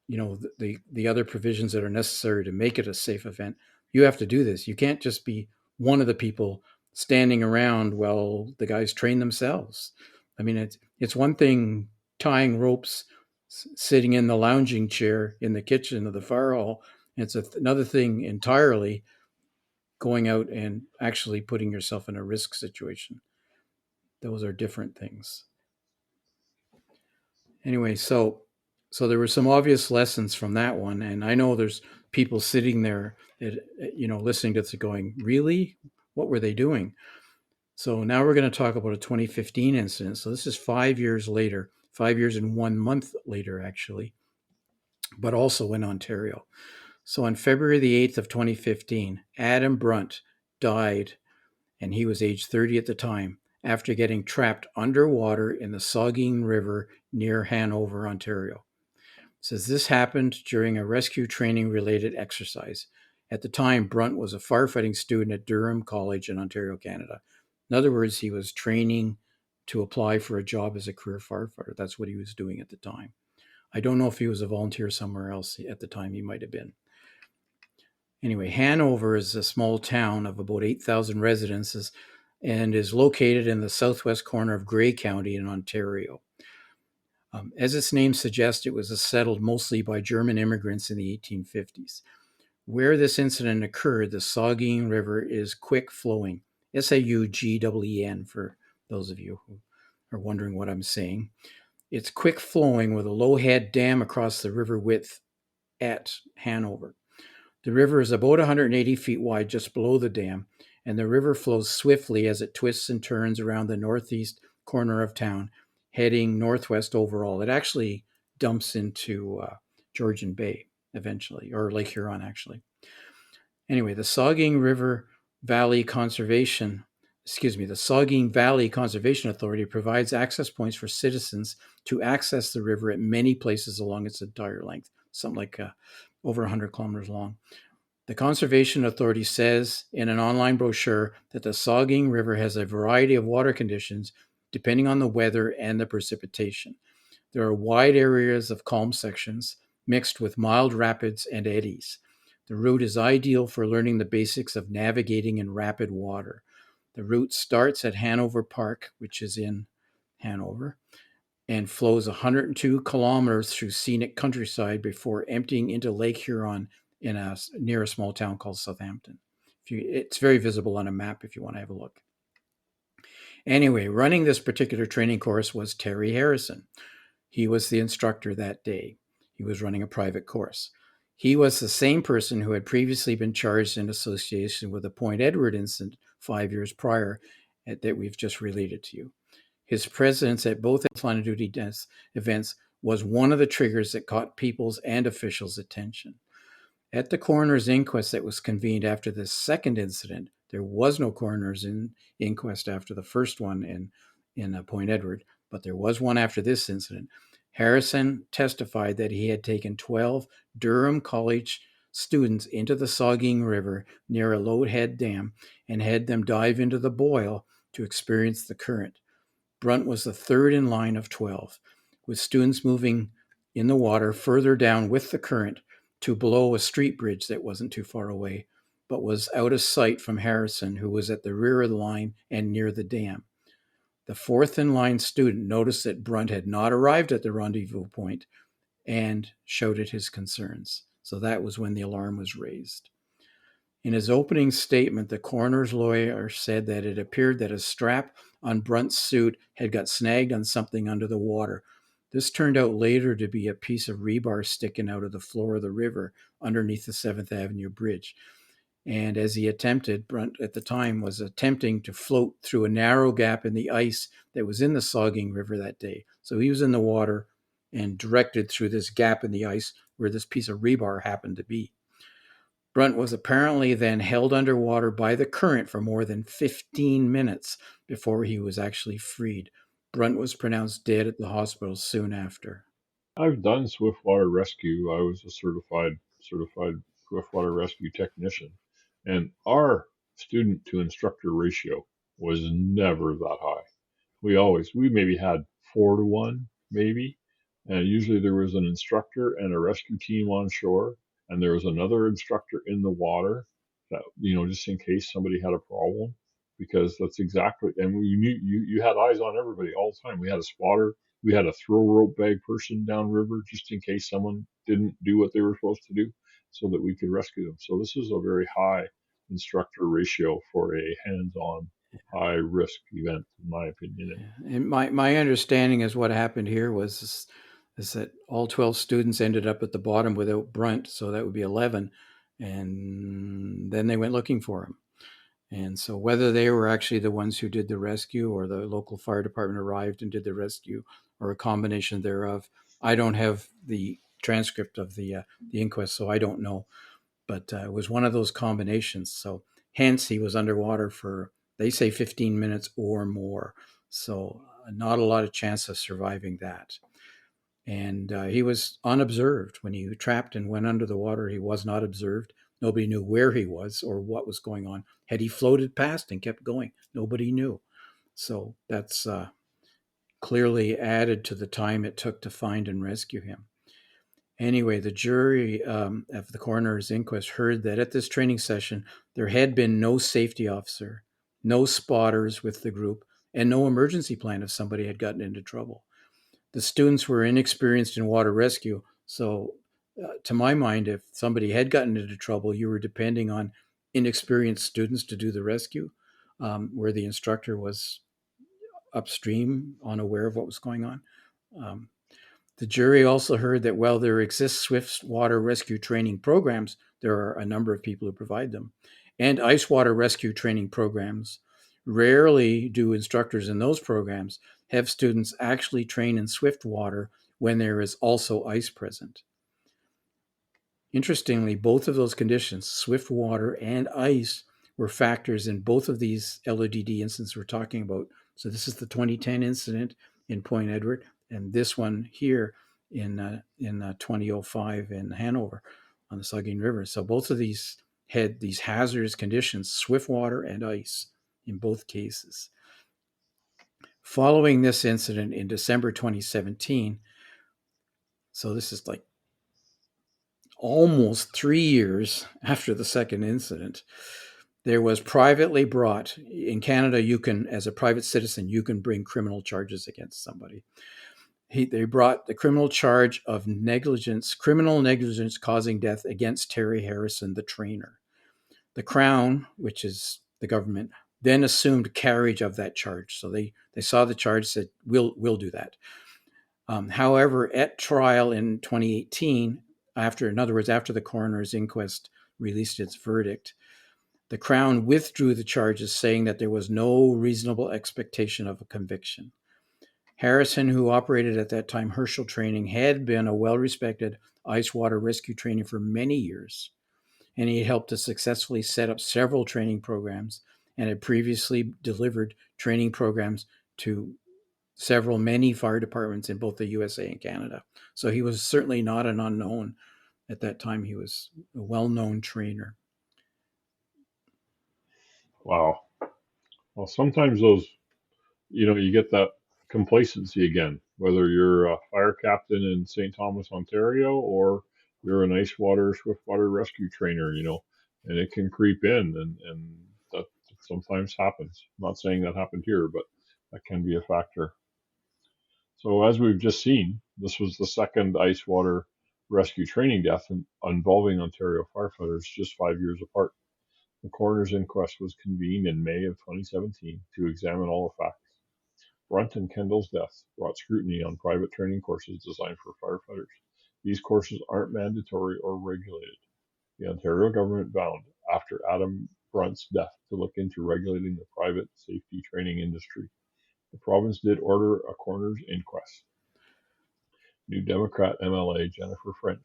the other provisions that are necessary to make it a safe event. You have to do this. You can't just be one of the people standing around while the guys train themselves. I mean, it's one thing tying ropes, sitting in the lounging chair in the kitchen of the fire hall. It's another thing entirely going out and actually putting yourself in a risk situation. Those are different things. Anyway, so there were some obvious lessons from that one, and I know there's people sitting there, listening to this going, really? What were they doing? So now we're going to talk about a 2015 incident. So this is 5 years later, 5 years and 1 month later, actually, but also in Ontario. So on February the 8th of 2015, Adam Brunt died, and he was age 30 at the time, after getting trapped underwater in the Saugeen River near Hanover, Ontario. It says this happened during a rescue training related exercise. At the time, Brunt was a firefighting student at Durham College in Ontario, Canada. In other words, he was training to apply for a job as a career firefighter. That's what he was doing at the time. I don't know if he was a volunteer somewhere else at the time. He might have been. Anyway, Hanover is a small town of about 8,000 residents and is located in the southwest corner of Grey County in Ontario. As its name suggests, it was settled mostly by German immigrants in the 1850s. Where this incident occurred, the Saugeen River is quick flowing, Saugeen for those of you who are wondering what I'm saying. It's quick flowing with a low head dam across the river width at Hanover. The river is about 180 feet wide just below the dam, and the river flows swiftly as it twists and turns around the northeast corner of town, heading northwest overall. It actually dumps into Georgian Bay eventually, or Lake Huron, actually. Anyway, the Saugeen Valley Conservation Authority provides access points for citizens to access the river at many places along its entire length, something like over 100 kilometers long. The Conservation Authority says in an online brochure that the Saugeen River has a variety of water conditions depending on the weather and the precipitation. There are wide areas of calm sections mixed with mild rapids and eddies. The route is ideal for learning the basics of navigating in rapid water. The route starts at Hanover Park, which is in Hanover, and flows 102 kilometers through scenic countryside before emptying into Lake Huron near a small town called Southampton. It's very visible on a map if you want to have a look. Anyway, running this particular training course was Terry Harrison. He was the instructor that day. He was running a private course. He was the same person who had previously been charged in association with the Point Edward incident 5 years prior that we've just related to you. His presence at both line of duty events was one of the triggers that caught people's and officials' attention. At the coroner's inquest that was convened after the second incident, there was no coroner's inquest after the first one in Point Edward, but there was one after this incident. Harrison testified that he had taken 12 Durham College students into the Saugeen River near a low head dam and had them dive into the boil to experience the current. Brunt was the third in line of 12, with students moving in the water further down with the current to below a street bridge that wasn't too far away, but was out of sight from Harrison, who was at the rear of the line and near the dam. The fourth in line student noticed that Brunt had not arrived at the rendezvous point and shouted his concerns. So that was when the alarm was raised. In his opening statement, the coroner's lawyer said that it appeared that a strap on Brunt's suit had got snagged on something under the water. This turned out later to be a piece of rebar sticking out of the floor of the river underneath the 7th Avenue Bridge. And as Brunt at the time was attempting to float through a narrow gap in the ice that was in the Saugeen River that day. So he was in the water and directed through this gap in the ice where this piece of rebar happened to be. Brunt was apparently then held underwater by the current for more than 15 minutes before he was actually freed. Brunt was pronounced dead at the hospital soon after. I've done swiftwater rescue. I was a certified swiftwater rescue technician, and our student to instructor ratio was never that high. We maybe had 4 to 1, maybe, and usually there was an instructor and a rescue team on shore, and there was another instructor in the water that just in case somebody had a problem, because that's exactly. And we knew you had eyes on everybody all the time. We had a spotter, we had a throw rope bag person downriver just in case someone didn't do what they were supposed to do, so that we could rescue them. So this is a very high instructor ratio for a hands-on high risk event, in my opinion. And my understanding is what happened here is that all 12 students ended up at the bottom without Brunt, so that would be 11, and then they went looking for him. And so whether they were actually the ones who did the rescue or the local fire department arrived and did the rescue or a combination thereof, I don't have the transcript of the inquest, so I don't know. But it was one of those combinations. So hence he was underwater for, they say, 15 minutes or more. So not a lot of chance of surviving that. And he was unobserved. When he trapped and went under the water, he was not observed. Nobody knew where he was or what was going on. Had he floated past and kept going, nobody knew. So that's clearly added to the time it took to find and rescue him. Anyway, the jury of the coroner's inquest heard that at this training session, there had been no safety officer, no spotters with the group, and no emergency plan if somebody had gotten into trouble. The students were inexperienced in water rescue, so to my mind, if somebody had gotten into trouble, you were depending on inexperienced students to do the rescue, where the instructor was upstream, unaware of what was going on. The jury also heard that while there exists swift water rescue training programs, there are a number of people who provide them, and ice water rescue training programs. Rarely do instructors in those programs have students actually train in swift water when there is also ice present. Interestingly, both of those conditions, swift water and ice, were factors in both of these LODD incidents we're talking about. So this is the 2010 incident in Point Edward, and this one here in 2005 in Hanover on the Saugeen River. So both of these had these hazardous conditions, swift water and ice in both cases. Following this incident in December 2017, so this is like almost 3 years after the second incident, there was privately brought, in Canada, you can, as a private citizen, you can bring criminal charges against somebody. They brought the criminal charge of criminal negligence causing death against Terry Harrison, the trainer. The Crown, which is the government, then assumed carriage of that charge. So they saw the charge, said, we'll do that. However, at trial in 2018, after the coroner's inquest released its verdict, the Crown withdrew the charges, saying that there was no reasonable expectation of a conviction. Harrison, who operated at that time Herschel Training, had been a well-respected ice water rescue trainer for many years, and he helped to successfully set up several training programs and had previously delivered training programs to many fire departments in both the USA and Canada. So he was certainly not an unknown at that time. He was a well-known trainer. Wow. Well, sometimes those, you get that complacency again, whether you're a fire captain in St. Thomas, Ontario, or you're an ice water, swift water rescue trainer, and it can creep in, and that sometimes happens. I'm not saying that happened here, but that can be a factor. So as we've just seen, this was the second ice water rescue training death involving Ontario firefighters just 5 years apart. The coroner's inquest was convened in May of 2017 to examine all the facts. Brunt and Kendall's deaths brought scrutiny on private training courses designed for firefighters. These courses aren't mandatory or regulated. The Ontario government vowed, after Adam Brunt's death, to look into regulating the private safety training industry. The province did order a coroner's inquest. New Democrat MLA Jennifer French,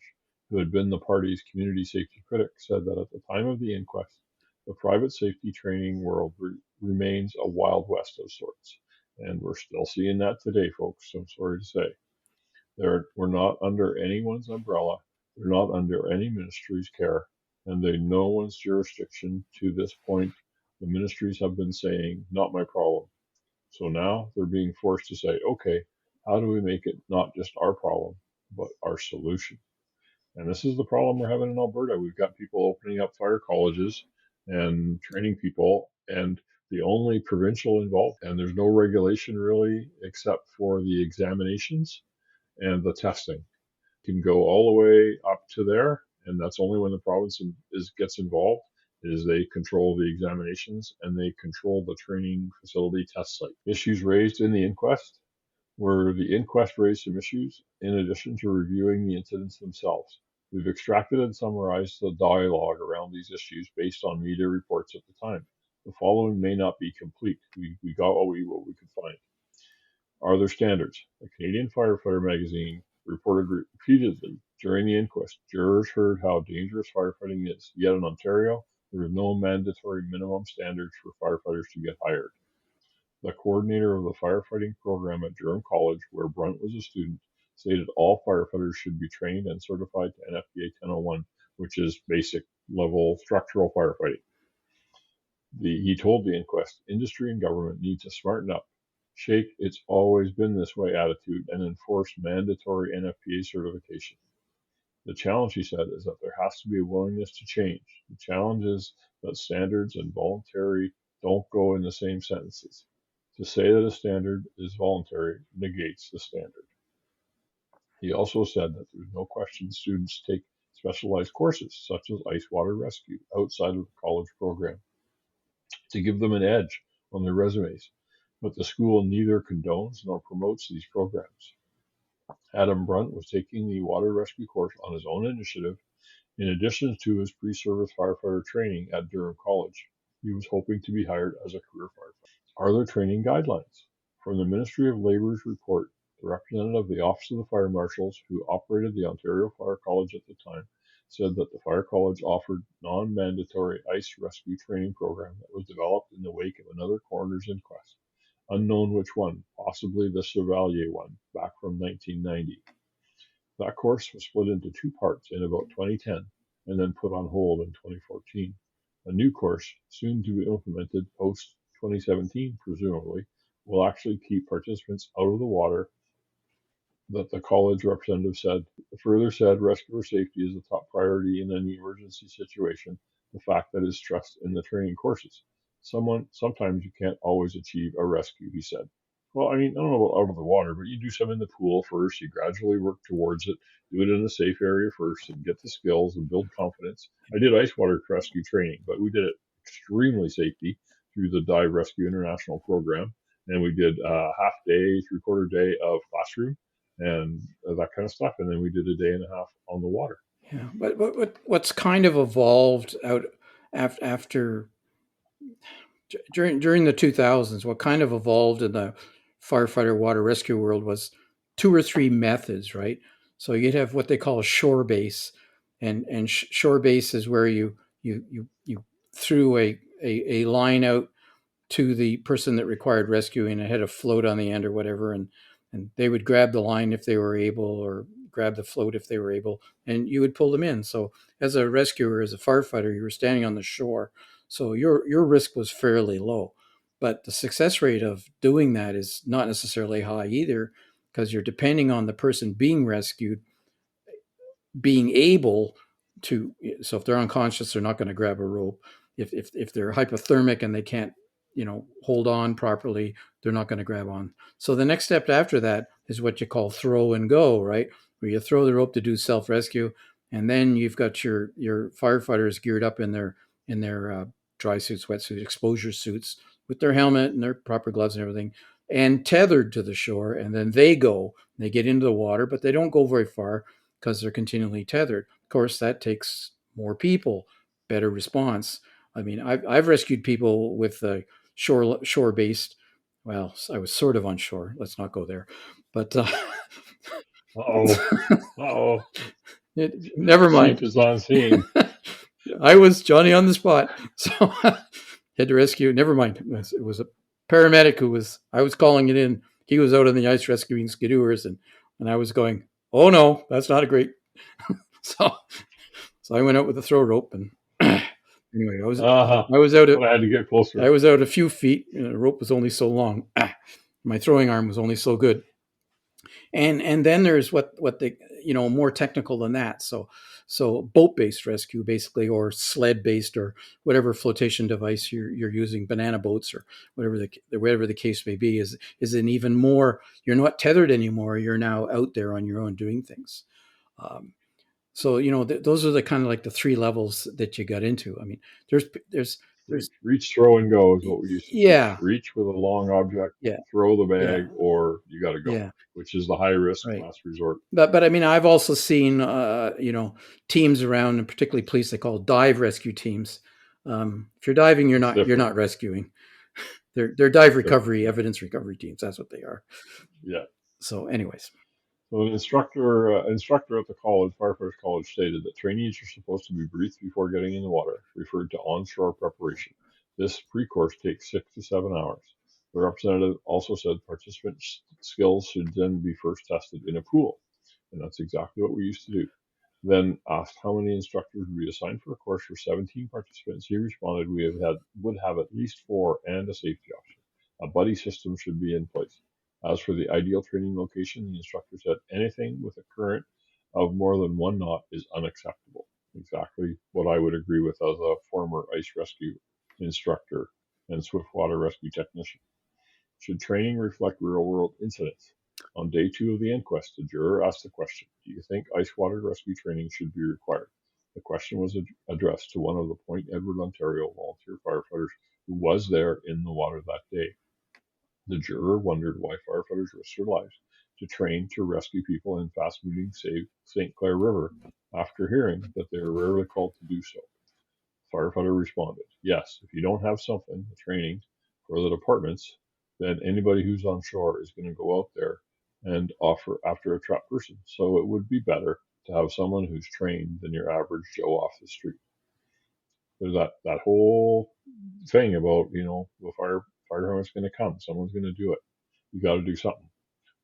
who had been the party's community safety critic, said that at the time of the inquest, the private safety training world remains a wild west of sorts. And we're still seeing that today, folks, I'm sorry to say. We're not under anyone's umbrella. They're not under any ministry's care, and they no one's jurisdiction to this point. The ministries have been saying, not my problem. So now they're being forced to say, okay, how do we make it not just our problem, but our solution? And this is the problem we're having in Alberta. We've got people opening up fire colleges and training people, and the only provincial involved, and there's no regulation really except for the examinations and the testing. Can go all the way up to there, and that's only when the province gets involved. Is they control the examinations and they control the training facility test site. Issues raised in the inquest were the inquest raised some issues in addition to reviewing the incidents themselves. We've extracted and summarized the dialogue around these issues based on media reports at the time. The following may not be complete. We got what we could find. Are there standards? The Canadian Firefighter magazine reported repeatedly during the inquest, jurors heard how dangerous firefighting is. Yet in Ontario, there is no mandatory minimum standards for firefighters to get hired. The coordinator of the firefighting program at Durham College, where Brunt was a student, stated all firefighters should be trained and certified to NFPA 1001, which is basic level structural firefighting. He told the inquest, industry and government need to smarten up, shake it's always been this way attitude, and enforce mandatory NFPA certification. The challenge, he said, is that there has to be a willingness to change. The challenge is that standards and voluntary don't go in the same sentences. To say that a standard is voluntary negates the standard. He also said that there's no question students take specialized courses, such as ice water rescue, outside of the college program to give them an edge on their resumes, but the school neither condones nor promotes these programs. Adam Brunt was taking the water rescue course on his own initiative, in addition to his pre-service firefighter training at Durham College. He was hoping to be hired as a career firefighter. Are there training guidelines? From the Ministry of Labour's report, the representative of the Office of the Fire Marshals, who operated the Ontario Fire College at the time, said that the Fire College offered non-mandatory ice rescue training program that was developed in the wake of another coroner's inquest. Unknown which one, possibly the Chevalier one, back from 1990. That course was split into two parts in about 2010 and then put on hold in 2014. A new course, soon to be implemented post 2017, presumably, will actually keep participants out of the water. That the college representative further said rescuer safety is the top priority in any emergency situation, the fact that is stressed in the training courses. Sometimes you can't always achieve a rescue, he said. Well, I mean, I don't know about out of the water, but you do some in the pool first, you gradually work towards it, do it in a safe area first and get the skills and build confidence. I did ice water rescue training, but we did it extremely safety through the Dive Rescue International program. And we did a half day, 3/4 day of classroom and that kind of stuff. And then we did a day and a half on the water. Yeah, but what's kind of evolved out after during the 2000s, what kind of evolved in the firefighter water rescue world was two or three methods, right? So you'd have what they call a shore base, and shore base is where you threw a line out to the person that required rescuing. It had a float on the end or whatever, and they would grab the line if they were able, or grab the float if they were able, and you would pull them in. So as a rescuer, as a firefighter, you were standing on the shore, so your risk was fairly low. But the success rate of doing that is not necessarily high either, because you're depending on the person being rescued being able to. So if they're unconscious, they're not going to grab a rope. If they're hypothermic and they can't hold on properly, they're not going to grab on. So the next step after that is what you call throw and go, right? Where you throw the rope to do self-rescue, and then you've got your firefighters geared up in their dry suits, wetsuits, exposure suits, with their helmet and their proper gloves and everything, and tethered to the shore, and then they get into the water, but they don't go very far because they're continually tethered. Of course, that takes more people, better response. I mean, I've rescued people with shore based. Well, I was sort of on shore. Let's not go there, but Uh-oh. Never mind. Chief is on scene. I was Johnny on the spot, so had to rescue. Never mind. It was a paramedic who was. I was calling it in. He was out on the ice rescuing skidooers, and I was going, "Oh no, that's not a great." So I went out with a throw rope, and anyway, I was out. But I had to get closer. I was out a few feet. The rope was only so long. My throwing arm was only so good. And then there's what they more technical than that. So boat-based rescue basically, or sled-based, or whatever flotation device you're using, banana boats or whatever the case may be, is an even more. You're not tethered anymore. You're now out there on your own doing things. So those are the kind of like the three levels that you got into. I mean, there's reach, throw, and go is what we used to yeah teach. Reach with a long object, yeah throw the bag, yeah. or you got to go, yeah. which is the high risk Right. last resort. But I mean, I've also seen teams around, and particularly police, they call dive rescue teams. If you're diving, you're not rescuing. They're dive recovery, evidence recovery teams. That's what they are. Yeah. So, anyways. So an instructor at the college, Firefighters College, stated that trainees are supposed to be briefed before getting in the water, referred to onshore preparation. This pre-course takes 6 to 7 hours. The representative also said participants' skills should then be first tested in a pool, and that's exactly what we used to do. Then asked how many instructors would be assigned for a course for 17 participants, he responded would have at least 4 and a safety officer. A buddy system should be in place. As for the ideal training location, the instructor said anything with a current of more than 1 knot is unacceptable. Exactly what I would agree with as a former ice rescue instructor and swiftwater rescue technician. Should training reflect real-world incidents? On day 2 of the inquest, the juror asked the question, do you think ice water rescue training should be required? The question was addressed to one of the Point Edward, Ontario volunteer firefighters who was there in the water that day. The juror wondered why firefighters risked their lives to train to rescue people in fast-moving St. Clair River after hearing that they are rarely called to do so. The firefighter responded, yes, if you don't have something, the training for the departments, then anybody who's on shore is going to go out there and offer after a trapped person. So it would be better to have someone who's trained than your average Joe off the street. There's that whole thing about, the fire department's going to come, someone's going to do it. You got to do something.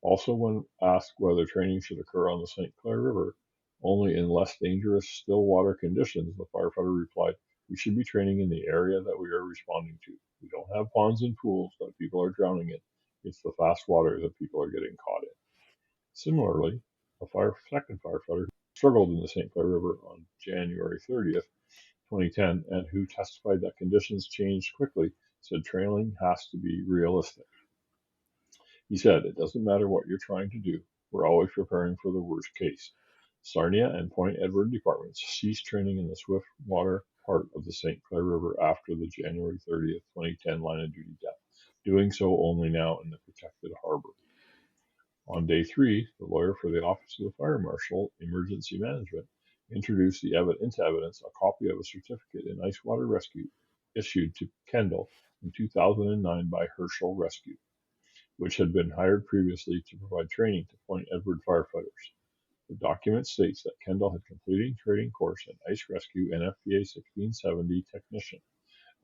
Also, when asked whether training should occur on the St. Clair River only in less dangerous still water conditions, the firefighter replied, we should be training in the area that we are responding to. We don't have ponds and pools that people are drowning in. It's the fast water that people are getting caught in. Similarly, a second firefighter who struggled in the St. Clair River on January 30th, 2010, and who testified that conditions changed quickly, said training has to be realistic. He said, it doesn't matter what you're trying to do, we're always preparing for the worst case. Sarnia and Point Edward departments ceased training in the swift water part of the St. Clair River after the January 30th, 2010 line of duty death, doing so only now in the protected harbor. On day 3, the lawyer for the Office of the Fire Marshal Emergency Management introduced into evidence a copy of a certificate in ice water rescue issued to Kendall in 2009 by Herschel Rescue, which had been hired previously to provide training to Point Edward firefighters. The document states that Kendall had completed training course in ice rescue NFPA 1670 technician,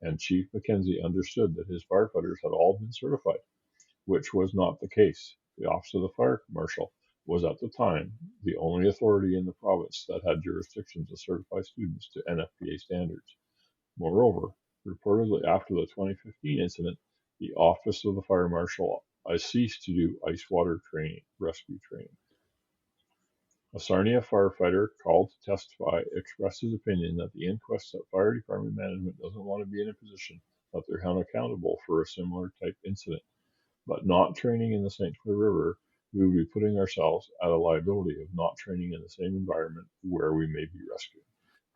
and Chief McKenzie understood that his firefighters had all been certified, which was not the case. The Office of the Fire Marshal was at the time the only authority in the province that had jurisdiction to certify students to NFPA standards. Moreover, reportedly after the 2015 incident, the Office of the Fire Marshal ceased to do ice water rescue training. A Sarnia firefighter called to testify expressed his opinion that the inquest at fire department management doesn't want to be in a position that they're held accountable for a similar type incident. But not training in the St. Clair River, we would be putting ourselves at a liability of not training in the same environment where we may be rescuing.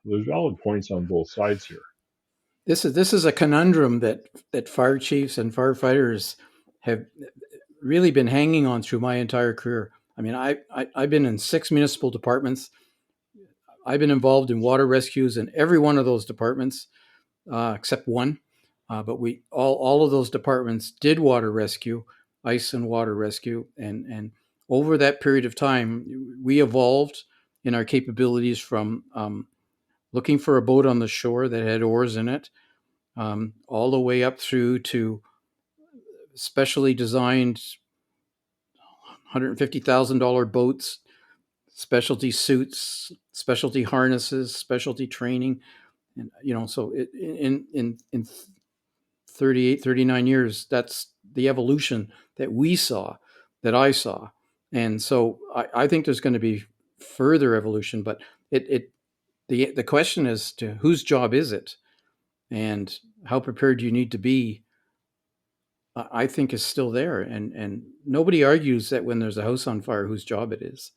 So there's valid points on both sides here. This is a conundrum that fire chiefs and firefighters have really been hanging on through my entire career. I mean, I've been in 6 municipal departments. I've been involved in water rescues in every one of those departments, except one. But we all of those departments did water rescue, ice and water rescue, and over that period of time, we evolved in our capabilities from looking for a boat on the shore that had oars in it, all the way up through to specially designed $150,000 boats, specialty suits, specialty harnesses, specialty training. And, so in 38, 39 years, that's the evolution that we saw, that I saw. And so I think there's going to be further evolution, but the question is to whose job is it, and how prepared do you need to be, I think is still there. And nobody argues that when there's a house on fire, whose job it is.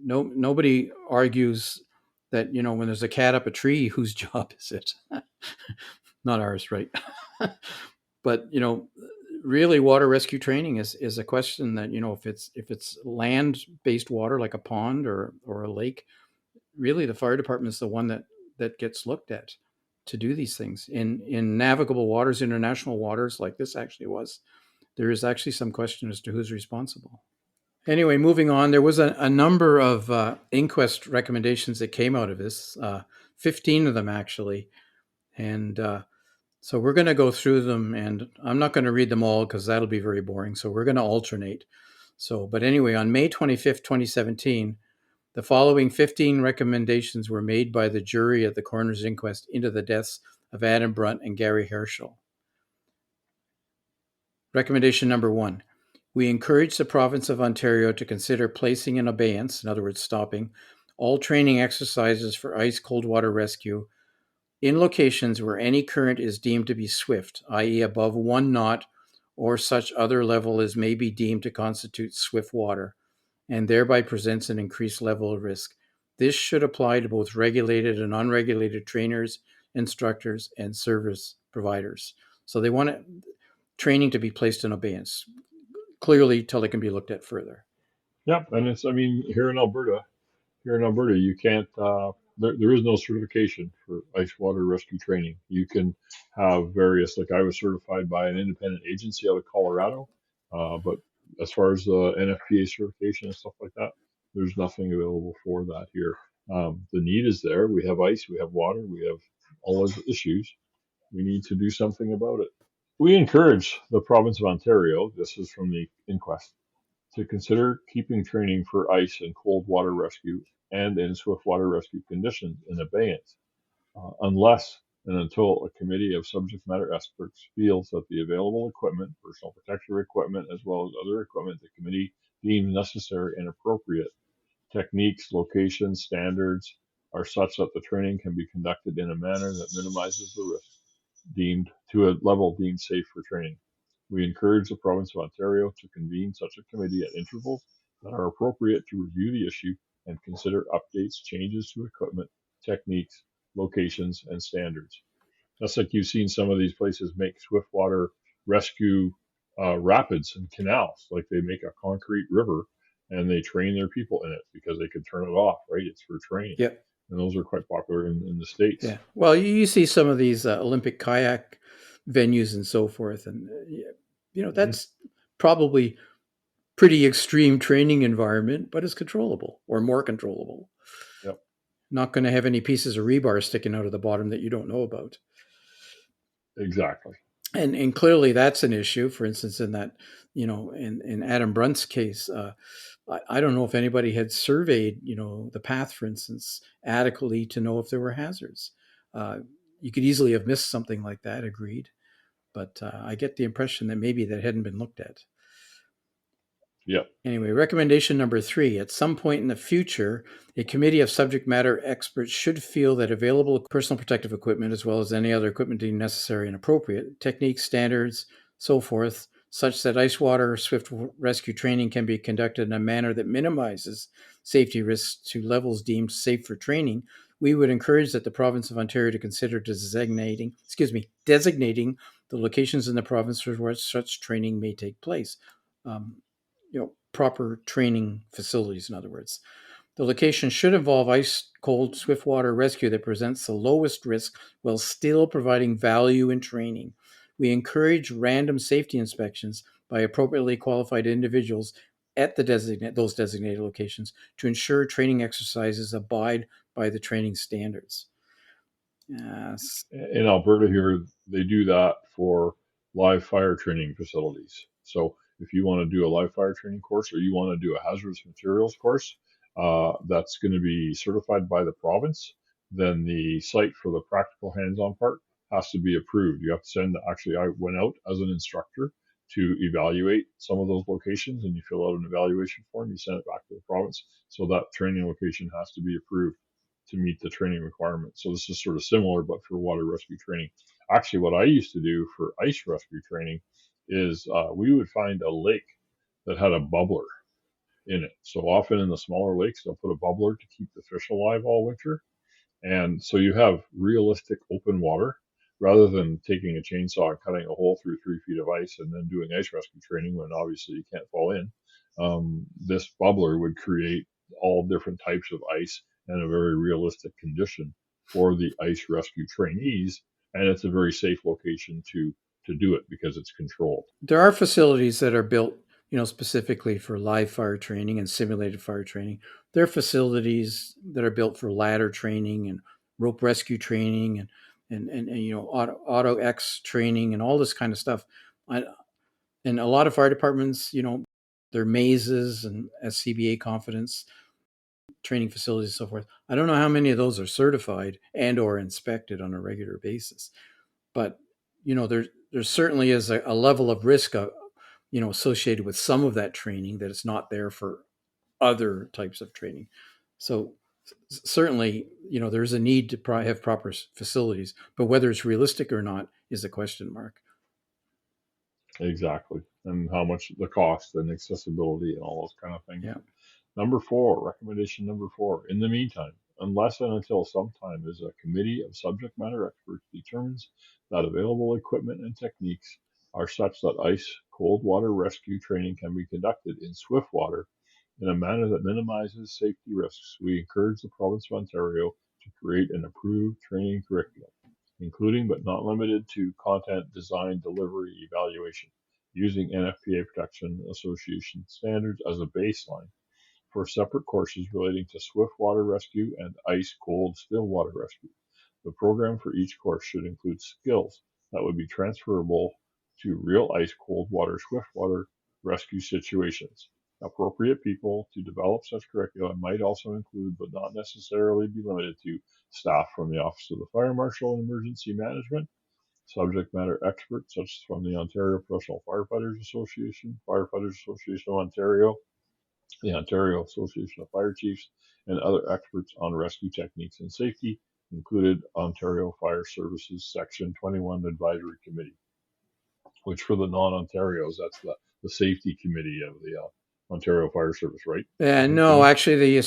Nobody argues that, when there's a cat up a tree, whose job is it? Not ours, right? But, really water rescue training is a question that, if it's land-based water, like a pond or a lake, really the fire department is the one that gets looked at to do these things. In navigable waters, international waters, like this actually was, there is actually some question as to who's responsible. Anyway, moving on, there was a number of inquest recommendations that came out of this, 15 of them actually. And so we're going to go through them, and I'm not going to read them all because that'll be very boring. So we're going to alternate. But anyway, on May 25th, 2017, the following 15 recommendations were made by the jury at the coroner's inquest into the deaths of Adam Brunt and Gary Herschel. Recommendation number 1. We encourage the province of Ontario to consider placing in abeyance, in other words, stopping, all training exercises for ice cold water rescue in locations where any current is deemed to be swift, i.e. above 1 knot, or such other level as may be deemed to constitute swift water, and thereby presents an increased level of risk. This should apply to both regulated and unregulated trainers, instructors, and service providers. So they want training to be placed in abeyance, clearly till it can be looked at further. Yep, and here in Alberta, you can't. There is no certification for ice water rescue training. You can have various, like I was certified by an independent agency out of Colorado, but as far as the NFPA certification and stuff like that, there's nothing available for that here. The need is there. We have ice, we have water, we have all those issues. We need to do something about it. We encourage the province of Ontario, this is from the inquest, to consider keeping training for ice and cold water rescue and in swift water rescue conditions in abeyance, unless and until a committee of subject matter experts feels that the available equipment, personal protective equipment, as well as other equipment the committee deems necessary and appropriate, techniques, locations, standards are such that the training can be conducted in a manner that minimizes the risk deemed to a level deemed safe for training. We encourage the province of Ontario to convene such a committee at intervals that are appropriate to review the issue and consider updates, changes to equipment, techniques, locations, and standards. That's like you've seen some of these places make swift water rescue rapids and canals, like they make a concrete river and they train their people in it because they can turn it off, right? It's for training. Yep. And those are quite popular in the States. Yeah. Well, you see some of these Olympic kayak venues and so forth. And, that's probably pretty extreme training environment, but it's controllable or more controllable. Yep. Not going to have any pieces of rebar sticking out of the bottom that you don't know about. Exactly. And clearly that's an issue. For instance, in that, in Adam Brunt's case, I don't know if anybody had surveyed, the path, for instance, adequately to know if there were hazards. You could easily have missed something like that, agreed. But I get the impression that maybe that hadn't been looked at. Yeah. Anyway, recommendation number 3. At some point in the future, a committee of subject matter experts should feel that available personal protective equipment, as well as any other equipment deemed necessary and appropriate, techniques, standards, so forth, such that ice water swift rescue training can be conducted in a manner that minimizes safety risks to levels deemed safe for training. We would encourage that the province of Ontario to consider designating the locations in the province where such training may take place. Proper training facilities, in other words. The location should involve ice cold swift water rescue that presents the lowest risk while still providing value in training. We encourage random safety inspections by appropriately qualified individuals at those designated locations to ensure training exercises abide by the training standards. Yes. In Alberta here, they do that for live fire training facilities. So if you want to do a live fire training course or you want to do a hazardous materials course, that's going to be certified by the province. Then the site for the practical hands-on part has to be approved. You have to send, actually, I went out as an instructor to evaluate some of those locations, and you fill out an evaluation form, you send it back to the province. So that training location has to be approved to meet the training requirements. So this is sort of similar, but for water rescue training. Actually, what I used to do for ice rescue training is we would find a lake that had a bubbler in it. So often in the smaller lakes, they'll put a bubbler to keep the fish alive all winter. And so you have realistic open water rather than taking a chainsaw and cutting a hole through 3 feet of ice and then doing ice rescue training when obviously you can't fall in. This bubbler would create all different types of ice and a very realistic condition for the ice rescue trainees. And it's a very safe location to do it because it's controlled. There are facilities that are built, specifically for live fire training and simulated fire training. There are facilities that are built for ladder training and rope rescue training and auto X training and all this kind of stuff. And a lot of fire departments, their mazes and SCBA confidence training facilities and so forth. I don't know how many of those are certified and or inspected on a regular basis, but there certainly is a level of risk associated with some of that training that it's not there for other types of training. So certainly, there's a need to have proper facilities, but whether it's realistic or not is a question mark. Exactly. And how much the cost and accessibility and all those kind of things. Yeah. Recommendation number 4. In the meantime, unless and until sometime is a committee of subject matter experts determines that available equipment and techniques are such that ice cold water rescue training can be conducted in swift water in a manner that minimizes safety risks, we encourage the province of Ontario to create an approved training curriculum, including but not limited to content design, delivery, evaluation, using NFPA Protection Association standards as a baseline for separate courses relating to swift water rescue and ice cold still water rescue. The program for each course should include skills that would be transferable to real ice cold water swift water rescue situations. Appropriate people to develop such curricula might also include, but not necessarily be limited to, staff from the Office of the Fire Marshal and Emergency Management, subject matter experts such as from the Ontario Professional Firefighters Association, Firefighters Association of Ontario, the Ontario Association of Fire Chiefs, and other experts on rescue techniques and safety, included Ontario Fire Services Section 21 Advisory Committee, which for the non-Ontarios, that's the safety committee of the Ontario Fire Service, right? No, actually, the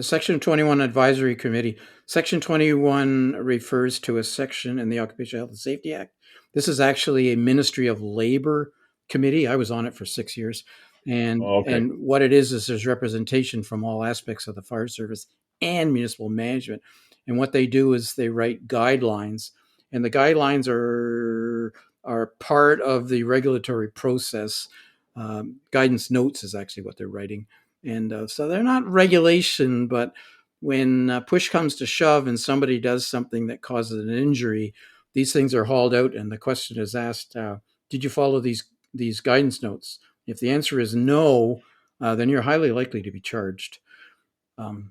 Section 21 Advisory Committee. Section 21 refers to a section in the Occupational Health and Safety Act. This is actually a Ministry of Labor committee. I was on it for 6 years. And what it is there's representation from all aspects of the fire service and municipal management. And what they do is they write guidelines, and the guidelines are part of the regulatory process. Guidance notes is actually what they're writing. And so they're not regulation, but when push comes to shove and somebody does something that causes an injury, these things are hauled out and the question is asked, did you follow these guidance notes? If the answer is no, then you're highly likely to be charged,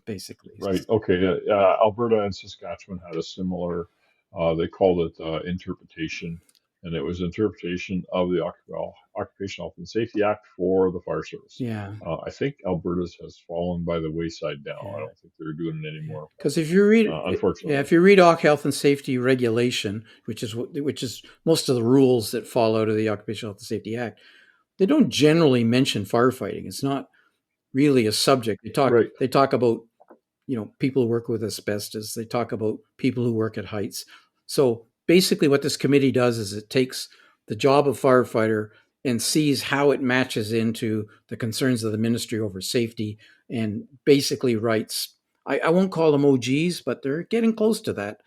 basically. Right. Okay. Alberta and Saskatchewan had a similar, they called it interpretation, and it was interpretation of the Occupational Health and Safety Act for the fire service. Yeah. I think Alberta's has fallen by the wayside now. Yeah. I don't think they're doing it anymore. Because if you read, unfortunately, if you read Occ Health and Safety Regulation, which is most of the rules that fall out of the Occupational Health and Safety Act, they don't generally mention firefighting. It's not really a subject. They talk about, people who work with asbestos. They talk about people who work at heights. So basically what this committee does is it takes the job of firefighter and sees how it matches into the concerns of the ministry over safety, and basically writes, I won't call them OGs, but they're getting close to that.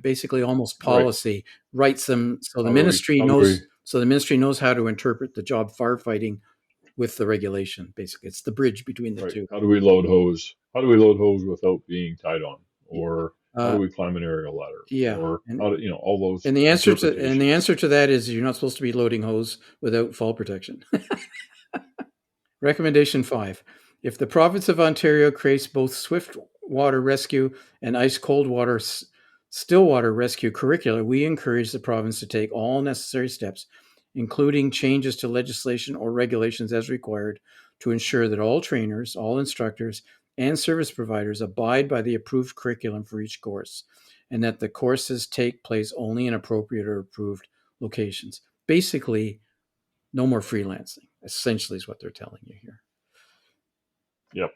Basically almost policy, writes them so the ministry knows. So the ministry knows how to interpret the job firefighting with the regulation. Basically, it's the bridge between the Right. two. How do we load hose? How do we load hose without being tied on? Or how do Uh, we climb an aerial ladder? yeah, Or how do, all those and the interpretations. answer to that is you're not supposed to be loading hose without fall protection. Recommendation 5. If the province of Ontario creates both swift water rescue and ice cold water still water rescue curricula, we encourage the province to take all necessary steps, including changes to legislation or regulations as required, to ensure that all trainers, all instructors, and service providers abide by the approved curriculum for each course, and that the courses take place only in appropriate or approved locations. Basically, no more freelancing, essentially, is what they're telling you here. Yep.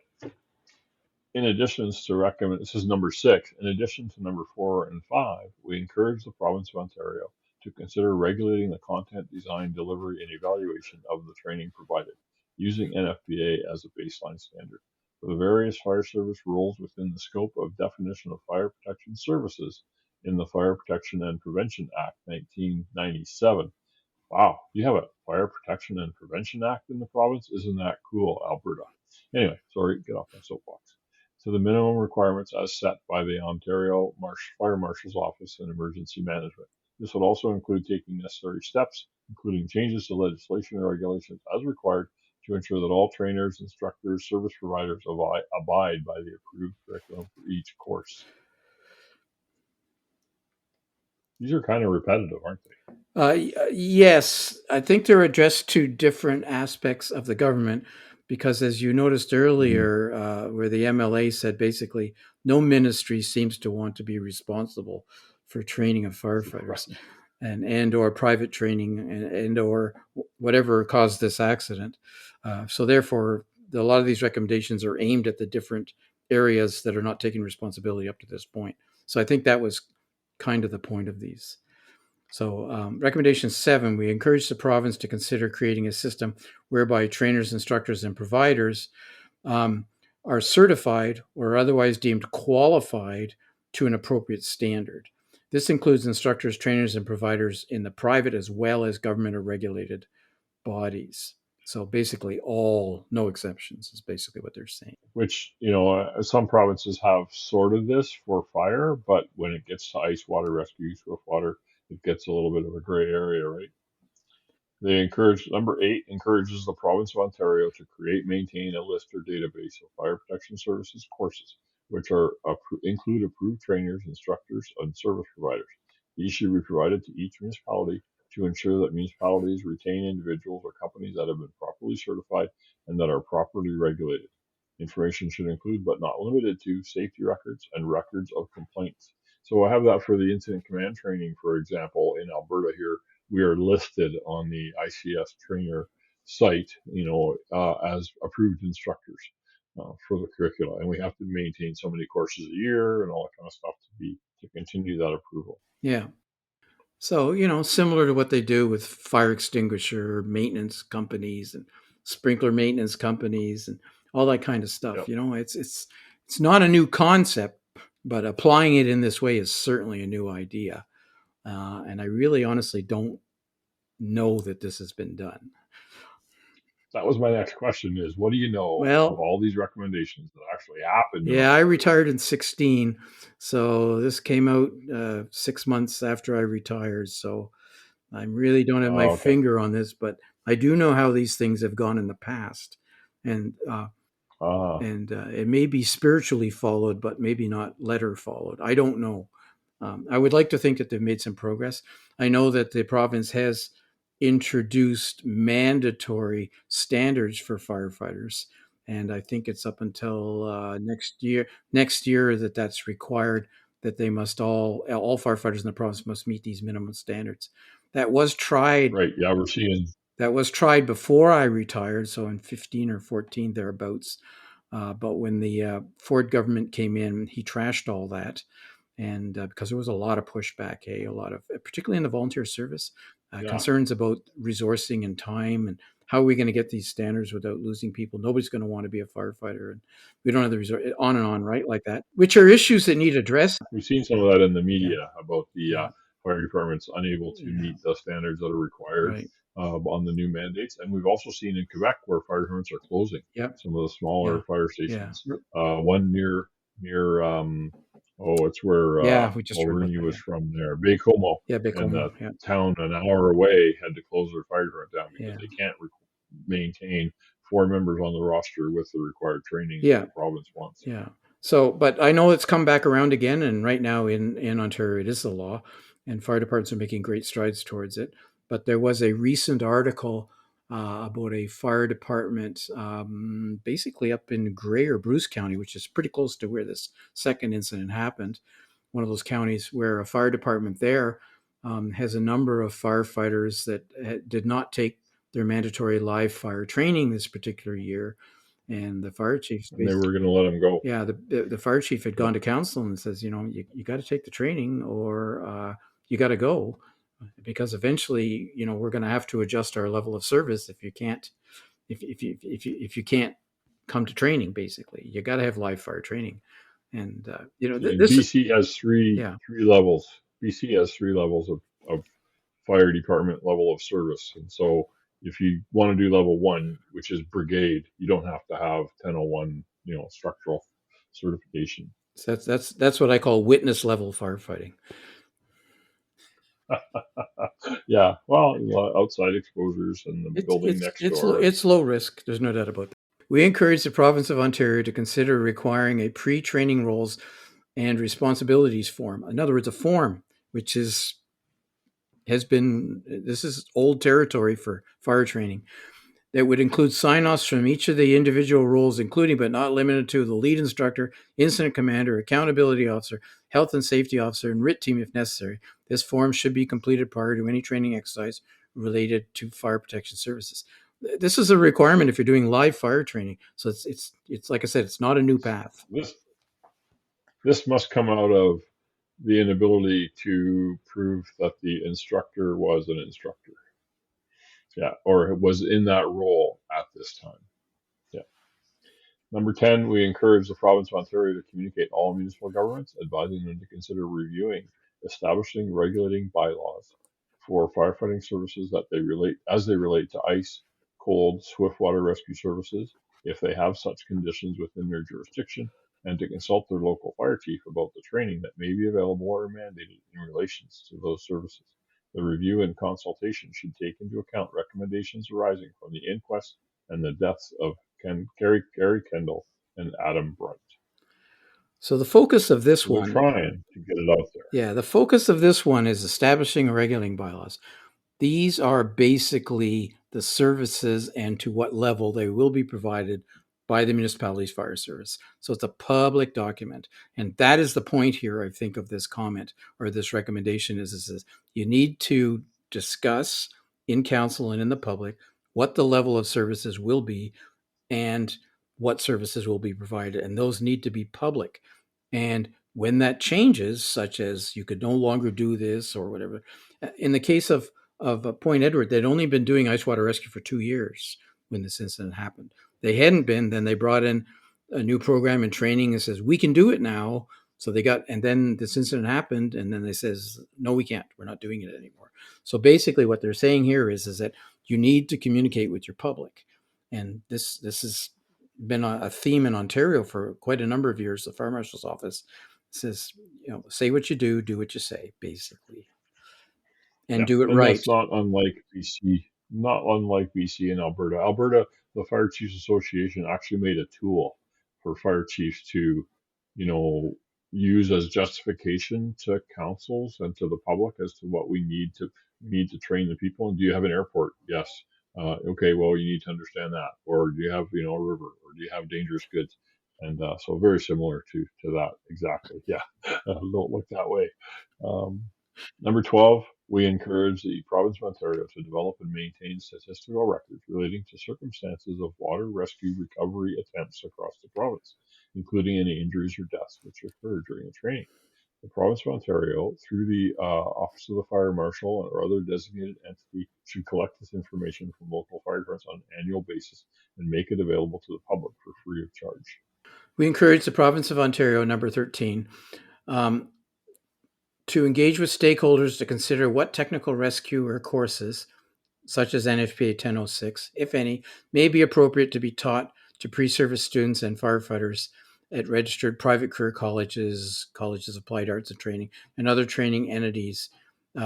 In addition to recommend, this is number 6. In addition to number 4 and 5, we encourage the province of Ontario to consider regulating the content, design, delivery, and evaluation of the training provided, using NFPA as a baseline standard for the various fire service roles within the scope of definition of fire protection services in the Fire Protection and Prevention Act 1997. Wow, you have a Fire Protection and Prevention Act in the province? Isn't that cool, Alberta? Anyway, sorry, get off my soapbox. To the minimum requirements as set by the Ontario Fire Marshal's Office in Emergency Management. This would also include taking necessary steps, including changes to legislation and regulations as required to ensure that all trainers, instructors, service providers abide by the approved curriculum for each course. These are kind of repetitive, aren't they? Yes, I think they're addressed to different aspects of the government because, as you noticed earlier, where the MLA said basically no ministry seems to want to be responsible for training of firefighters, and or private training and or whatever caused this accident. So therefore, a lot of these recommendations are aimed at the different areas that are not taking responsibility up to this point. So I think that was kind of the point of these. So, recommendation 7, we encourage the province to consider creating a system whereby trainers, instructors, and providers are certified or otherwise deemed qualified to an appropriate standard. This includes instructors, trainers, and providers in the private as well as government or regulated bodies. So basically no exceptions is basically what they're saying. Which, some provinces have sort of this for fire, but when it gets to ice water rescue, swift water, it gets a little bit of a gray area, right? Number 8 encourages the province of Ontario to create, maintain a list or database of fire protection services courses, which include approved trainers, instructors, and service providers. These should be provided to each municipality to ensure that municipalities retain individuals or companies that have been properly certified and that are properly regulated. Information should include, but not limited to, safety records and records of complaints. So I have that for the incident command training, for example, in Alberta here. We are listed on the ICS trainer site, as approved instructors for the curricula, and we have to maintain so many courses a year and all that kind of stuff to continue that approval. Yeah. So, similar to what they do with fire extinguisher maintenance companies and sprinkler maintenance companies and all that kind of stuff. Yep. It's not a new concept, but applying it in this way is certainly a new idea. And I really honestly don't know that this has been done. That was my next question is, what do you know of all these recommendations that actually happened? Yeah, I retired in 2016. So this came out 6 months after I retired. So I really don't have my finger on this, but I do know how these things have gone in the past. And it may be spiritually followed, but maybe not letter followed. I don't know. I would like to think that they've made some progress. I know that the province has introduced mandatory standards for firefighters, and I think it's up until next year that's required, that they must all firefighters in the province must meet these minimum standards. That was tried. Right. Yeah, we're seeing. That was tried before I retired, so in 15 or 14 thereabouts. But when the Ford government came in, he trashed all that. And because there was a lot of pushback, a lot of, particularly in the volunteer service, concerns about resourcing and time and how are we going to get these standards without losing people? Nobody's going to want to be a firefighter, and we don't have the resource, on and on, right? Like that, which are issues that need addressed. We've seen some of that in the media about the fire departments unable to meet the standards that are required. Right. on the new mandates. And we've also seen in Quebec where fire departments are closing Yep. some of the smaller Yeah. fire Yeah. stations. One near it's where Yeah. We just heard about Mulroney that. was from there, Baie-Comeau, Yeah. and Baie-Comeau. that Yeah. town an hour away had to close their fire department down because Yeah. they can't maintain 4 members on the roster with the required training Yeah. that the province wants. Yeah. So, but I know it's come back around again, and right now in Ontario it is the law, and fire departments are making great strides towards it. But there was a recent article about a fire department, basically up in Grey or Bruce County, which is pretty close to where this second incident happened. One of those counties where a fire department there has a number of firefighters that did not take their mandatory live fire training this particular year, and the fire chief And they were going to let them go. yeah, the fire chief had gone to council and says, you got to take the training or you got to go, because eventually, we're going to have to adjust our level of service if you can't if you can't come to training. Basically, you got to have live fire training, and this is BC has three levels. BC has 3 levels of fire department level of service, and so if you want to do level 1, which is brigade, you don't have to have 1001, structural certification. So that's what I call witness level firefighting. Yeah, well, outside exposures and the building next door. It's low risk. There's no doubt about that. We encourage the province of Ontario to consider requiring a pre-training roles and responsibilities form. In other words, a form which this is old territory for fire training, that would include sign-offs from each of the individual roles, including but not limited to the lead instructor, incident commander, accountability officer, health and safety officer, and RIT team if necessary. This form should be completed prior to any training exercise related to fire protection services. This is a requirement if you're doing live fire training. So it's like I said, it's not a new path. This must come out of the inability to prove that the instructor was an instructor. Yeah, or was in that role at this time. Yeah. Number 10, we encourage the province of Ontario to communicate all municipal governments, advising them to consider reviewing, establishing, regulating bylaws for firefighting services that they relate to ice, cold, swift water rescue services, if they have such conditions within their jurisdiction, and to consult their local fire chief about the training that may be available or mandated in relation to those services. The review and consultation should take into account recommendations arising from the inquest and the deaths of Gary Kendall and Adam Brunt. So the focus of this one, we're trying to get it out there. Yeah, the focus of this one is establishing and regulating bylaws. These are basically the services and to what level they will be provided by the municipality's fire service. So it's a public document. And that is the point here, I think, of this comment or this recommendation is you need to discuss in council and in the public what the level of services will be and what services will be provided. And those need to be public. And when that changes, such as you could no longer do this or whatever, in the case of Point Edward, they'd only been doing ice water rescue for 2 years when this incident happened. They hadn't been, then they brought in a new program and training and says, we can do it now. So and then this incident happened, and then they says, no, we can't. We're not doing it anymore. So basically what they're saying here is that you need to communicate with your public. And this has been a theme in Ontario for quite a number of years. The Fire Marshal's office says, say what you do what you say, basically. And do it right. That's not unlike BC and Alberta. Alberta, the Fire Chiefs Association actually made a tool for fire chiefs to, use as justification to councils and to the public as to what we need to train the people. And do you have an airport? Yes. Okay, well, you need to understand that. Or do you have, a river? Or do you have dangerous goods? And so very similar to that. Exactly. Yeah. Don't look that way. Number 12, we encourage the province of Ontario to develop and maintain statistical records relating to circumstances of water rescue recovery attempts across the province, including any injuries or deaths which occurred during the training. The province of Ontario, through the Office of the Fire Marshal or other designated entity, should collect this information from local fire departments on an annual basis and make it available to the public for free of charge. We encourage the province of Ontario, number 13, to engage with stakeholders to consider what technical rescue or courses such as NFPA 1006, if any, may be appropriate to be taught to pre-service students and firefighters at registered private career colleges, colleges of applied arts and training, and other training entities.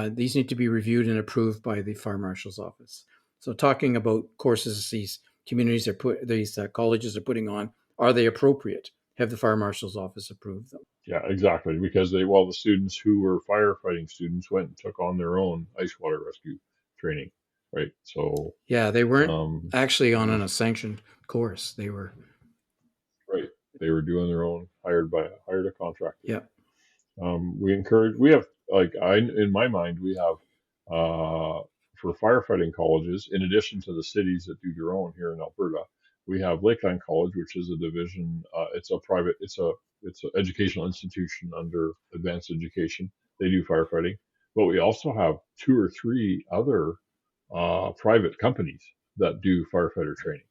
These need to be reviewed and approved by the fire marshal's office. So, talking about courses these communities are these colleges are putting on, are they appropriate? Have the fire marshal's office approved them? Yeah, exactly. Because the students who were firefighting students went and took on their own ice water rescue training, right? So yeah, they weren't actually on mm-hmm. a sanctioned course. They were right. They were doing their own, hired a contractor. Yeah. We have, in my mind, we have, for firefighting colleges, in addition to the cities that do their own here in Alberta, we have Lakeland College, which is a division. It's an educational institution under advanced education. They do firefighting, but we also have 2 or 3 other private companies that do firefighter training,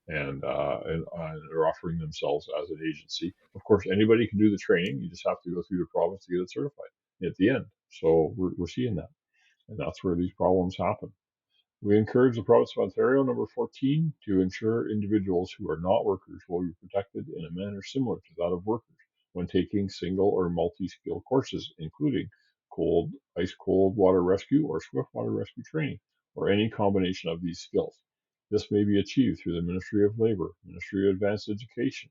and are offering themselves as an agency. Of course, anybody can do the training. You just have to go through the province to get it certified at the end. So we're seeing that, and that's where these problems happen. We encourage the province of Ontario, number 14, to ensure individuals who are not workers will be protected in a manner similar to that of workers when taking single or multi-skill courses, including ice cold water rescue or swift water rescue training, or any combination of these skills. This may be achieved through the Ministry of Labor, Ministry of Advanced Education,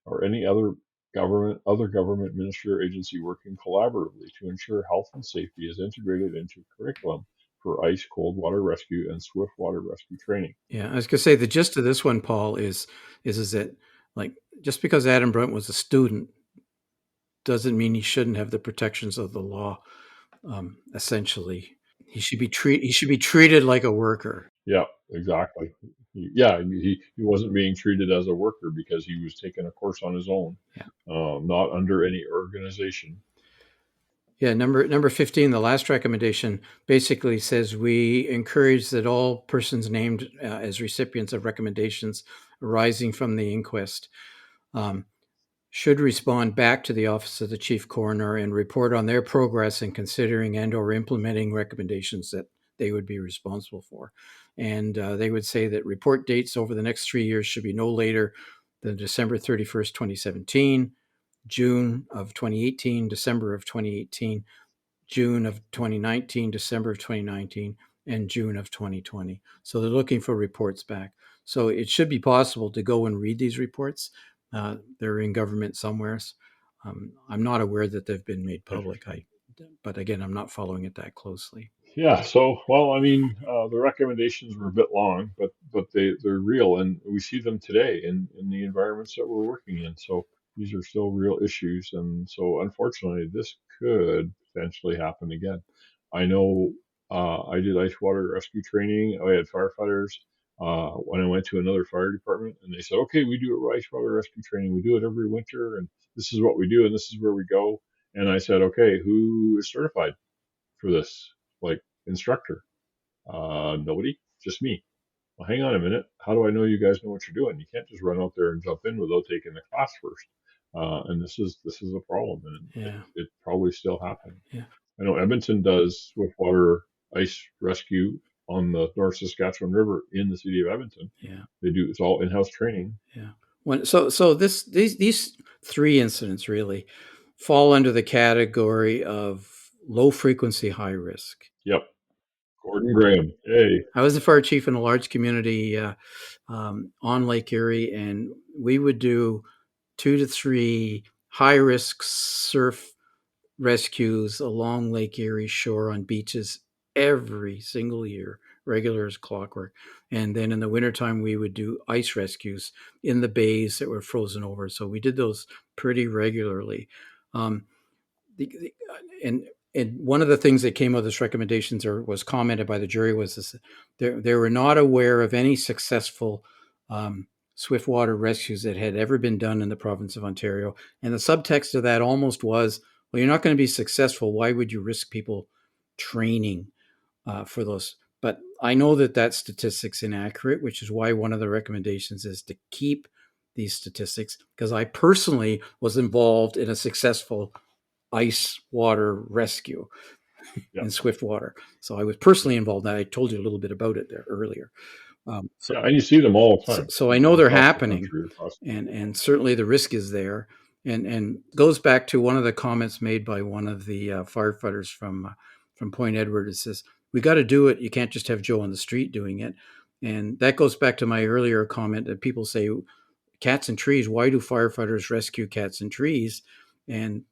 or any other government ministry or agency working collaboratively to ensure health and safety is integrated into curriculum for ice cold water rescue and swift water rescue training. Yeah, I was gonna say the gist of this one, Paul, is that, like, just because Adam Brunt was a student doesn't mean he shouldn't have the protections of the law. Essentially, he should be treated like a worker. Yeah, exactly. He wasn't being treated as a worker because he was taking a course on his own, not under any organization. Yeah, number 15, the last recommendation basically says we encourage that all persons named as recipients of recommendations arising from the inquest should respond back to the Office of the Chief Coroner and report on their progress in considering and or implementing recommendations that they would be responsible for. And they would say that report dates over the next 3 years should be no later than December 31st, 2017, June of 2018, December of 2018, June of 2019, December of 2019, and June of 2020. So they're looking for reports back. So it should be possible to go and read these reports. They're in government somewheres. I'm not aware that they've been made public. But again, I'm not following it that closely. Yeah. So, the recommendations were a bit long, but they're real, and we see them today in the environments that we're working in. So these are still real issues, and so unfortunately, this could potentially happen again. I know I did ice water rescue training. I had firefighters when I went to another fire department, and they said, "Okay, we do ice water rescue training. We do it every winter, and this is what we do, and this is where we go." And I said, "Okay, who is certified for this, like, instructor?" Nobody, just me. Well, hang on a minute. How do I know you guys know what you're doing? You can't just run out there and jump in without taking the class first. And this is a problem, and it probably still happening. Yeah. I know Edmonton does swiftwater ice rescue on the North Saskatchewan River in the city of Edmonton. Yeah, they do. It's all in-house training. Yeah. These 3 incidents really fall under the category of low frequency, high risk. Yep. Gordon Graham. Hey. I was the fire chief in a large community on Lake Erie, and we would do 2 to 3 high risk surf rescues along Lake Erie shore on beaches every single year, regular as clockwork. And then in the wintertime, we would do ice rescues in the bays that were frozen over. So we did those pretty regularly. And one of the things that came out of this recommendations or was commented by the jury was this: they were not aware of any successful swiftwater rescues that had ever been done in the province of Ontario. And the subtext of that almost was, well, you're not going to be successful. Why would you risk people training for those? But I know that statistic's inaccurate, which is why one of the recommendations is to keep these statistics, because I personally was involved in a successful ice water rescue. Yeah. in Swiftwater. So I was personally involved in that. I told you a little bit about it there earlier. So, Yeah, and you see them all the time. so I know they're across the happening, country, across the world. and certainly the risk is there, and goes back to one of the comments made by one of the firefighters from Point Edward. It says, we got to do it. You can't just have Joe on the street doing it. And that goes back to my earlier comment that people say, cats and trees, why do firefighters rescue cats and trees? And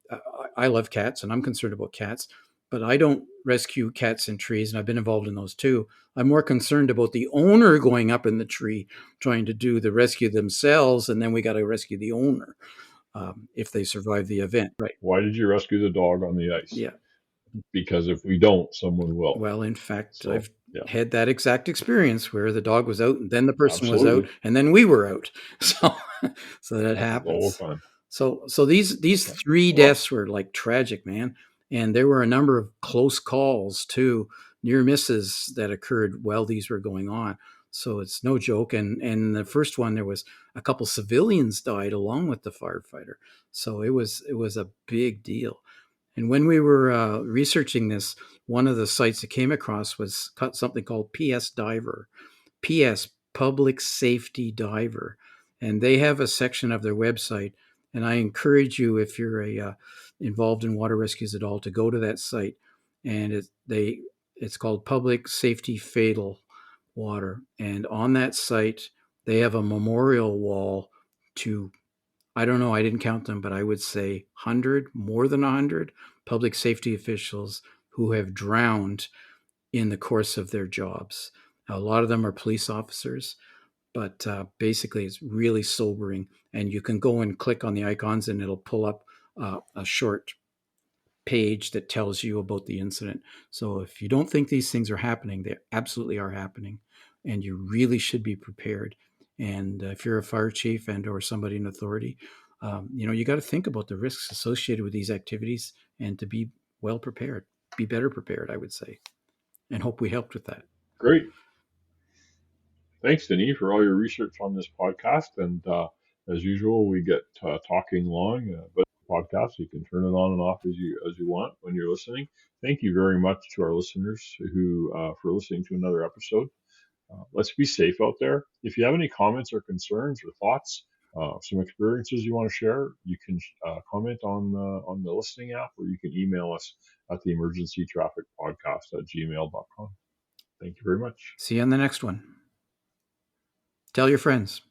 I love cats and I'm concerned about cats, but I don't rescue cats and trees, and I've been involved in those too. I'm more concerned about the owner going up in the tree trying to do the rescue themselves, and then we got to rescue the owner if they survive the event. Right. Why did you rescue the dog on the ice? Yeah. Because if we don't, someone will. Well, in fact, So, I've yeah, had that exact experience where the dog was out and then the person was out absolutely. and then we were out. So that Happens all happens. the time. So these Yeah. three Well, deaths were like tragic, man. And there were a number of close calls too, near misses that occurred while these were going on. So it's no joke. And the first one, there was a couple civilians died along with the firefighter. So it was a big deal. And when we were researching this, one of the sites that came across was something called PS Diver, PS Public Safety Diver, and they have a section of their website. And I encourage you, if you're involved in water rescues at all, to go to that site. And it's called Public Safety Fatal Water. And on that site, they have a memorial wall to, I don't know, I didn't count them, but I would say 100, more than 100 public safety officials who have drowned in the course of their jobs. Now, a lot of them are police officers, but basically it's really sobering. And you can go and click on the icons and it'll pull up a short page that tells you about the incident. So if you don't think these things are happening, they absolutely are happening, and you really should be prepared. And if you're a fire chief and or somebody in authority, you got to think about the risks associated with these activities and to be well prepared, be better prepared, I would say, and hope we helped with that. great. Thanks, Denis, for all your research on this podcast. And as usual, we get talking long, but podcast you can turn it on and off as you want when you're listening. Thank you very much to our listeners who for listening to another episode. Let's be safe out there. If you have any comments or concerns or thoughts, some experiences you want to share, you can comment on the listening app, or you can email us at the emergencytrafficpodcast@gmail.com. Thank you very much. See you on the next one. Tell your friends.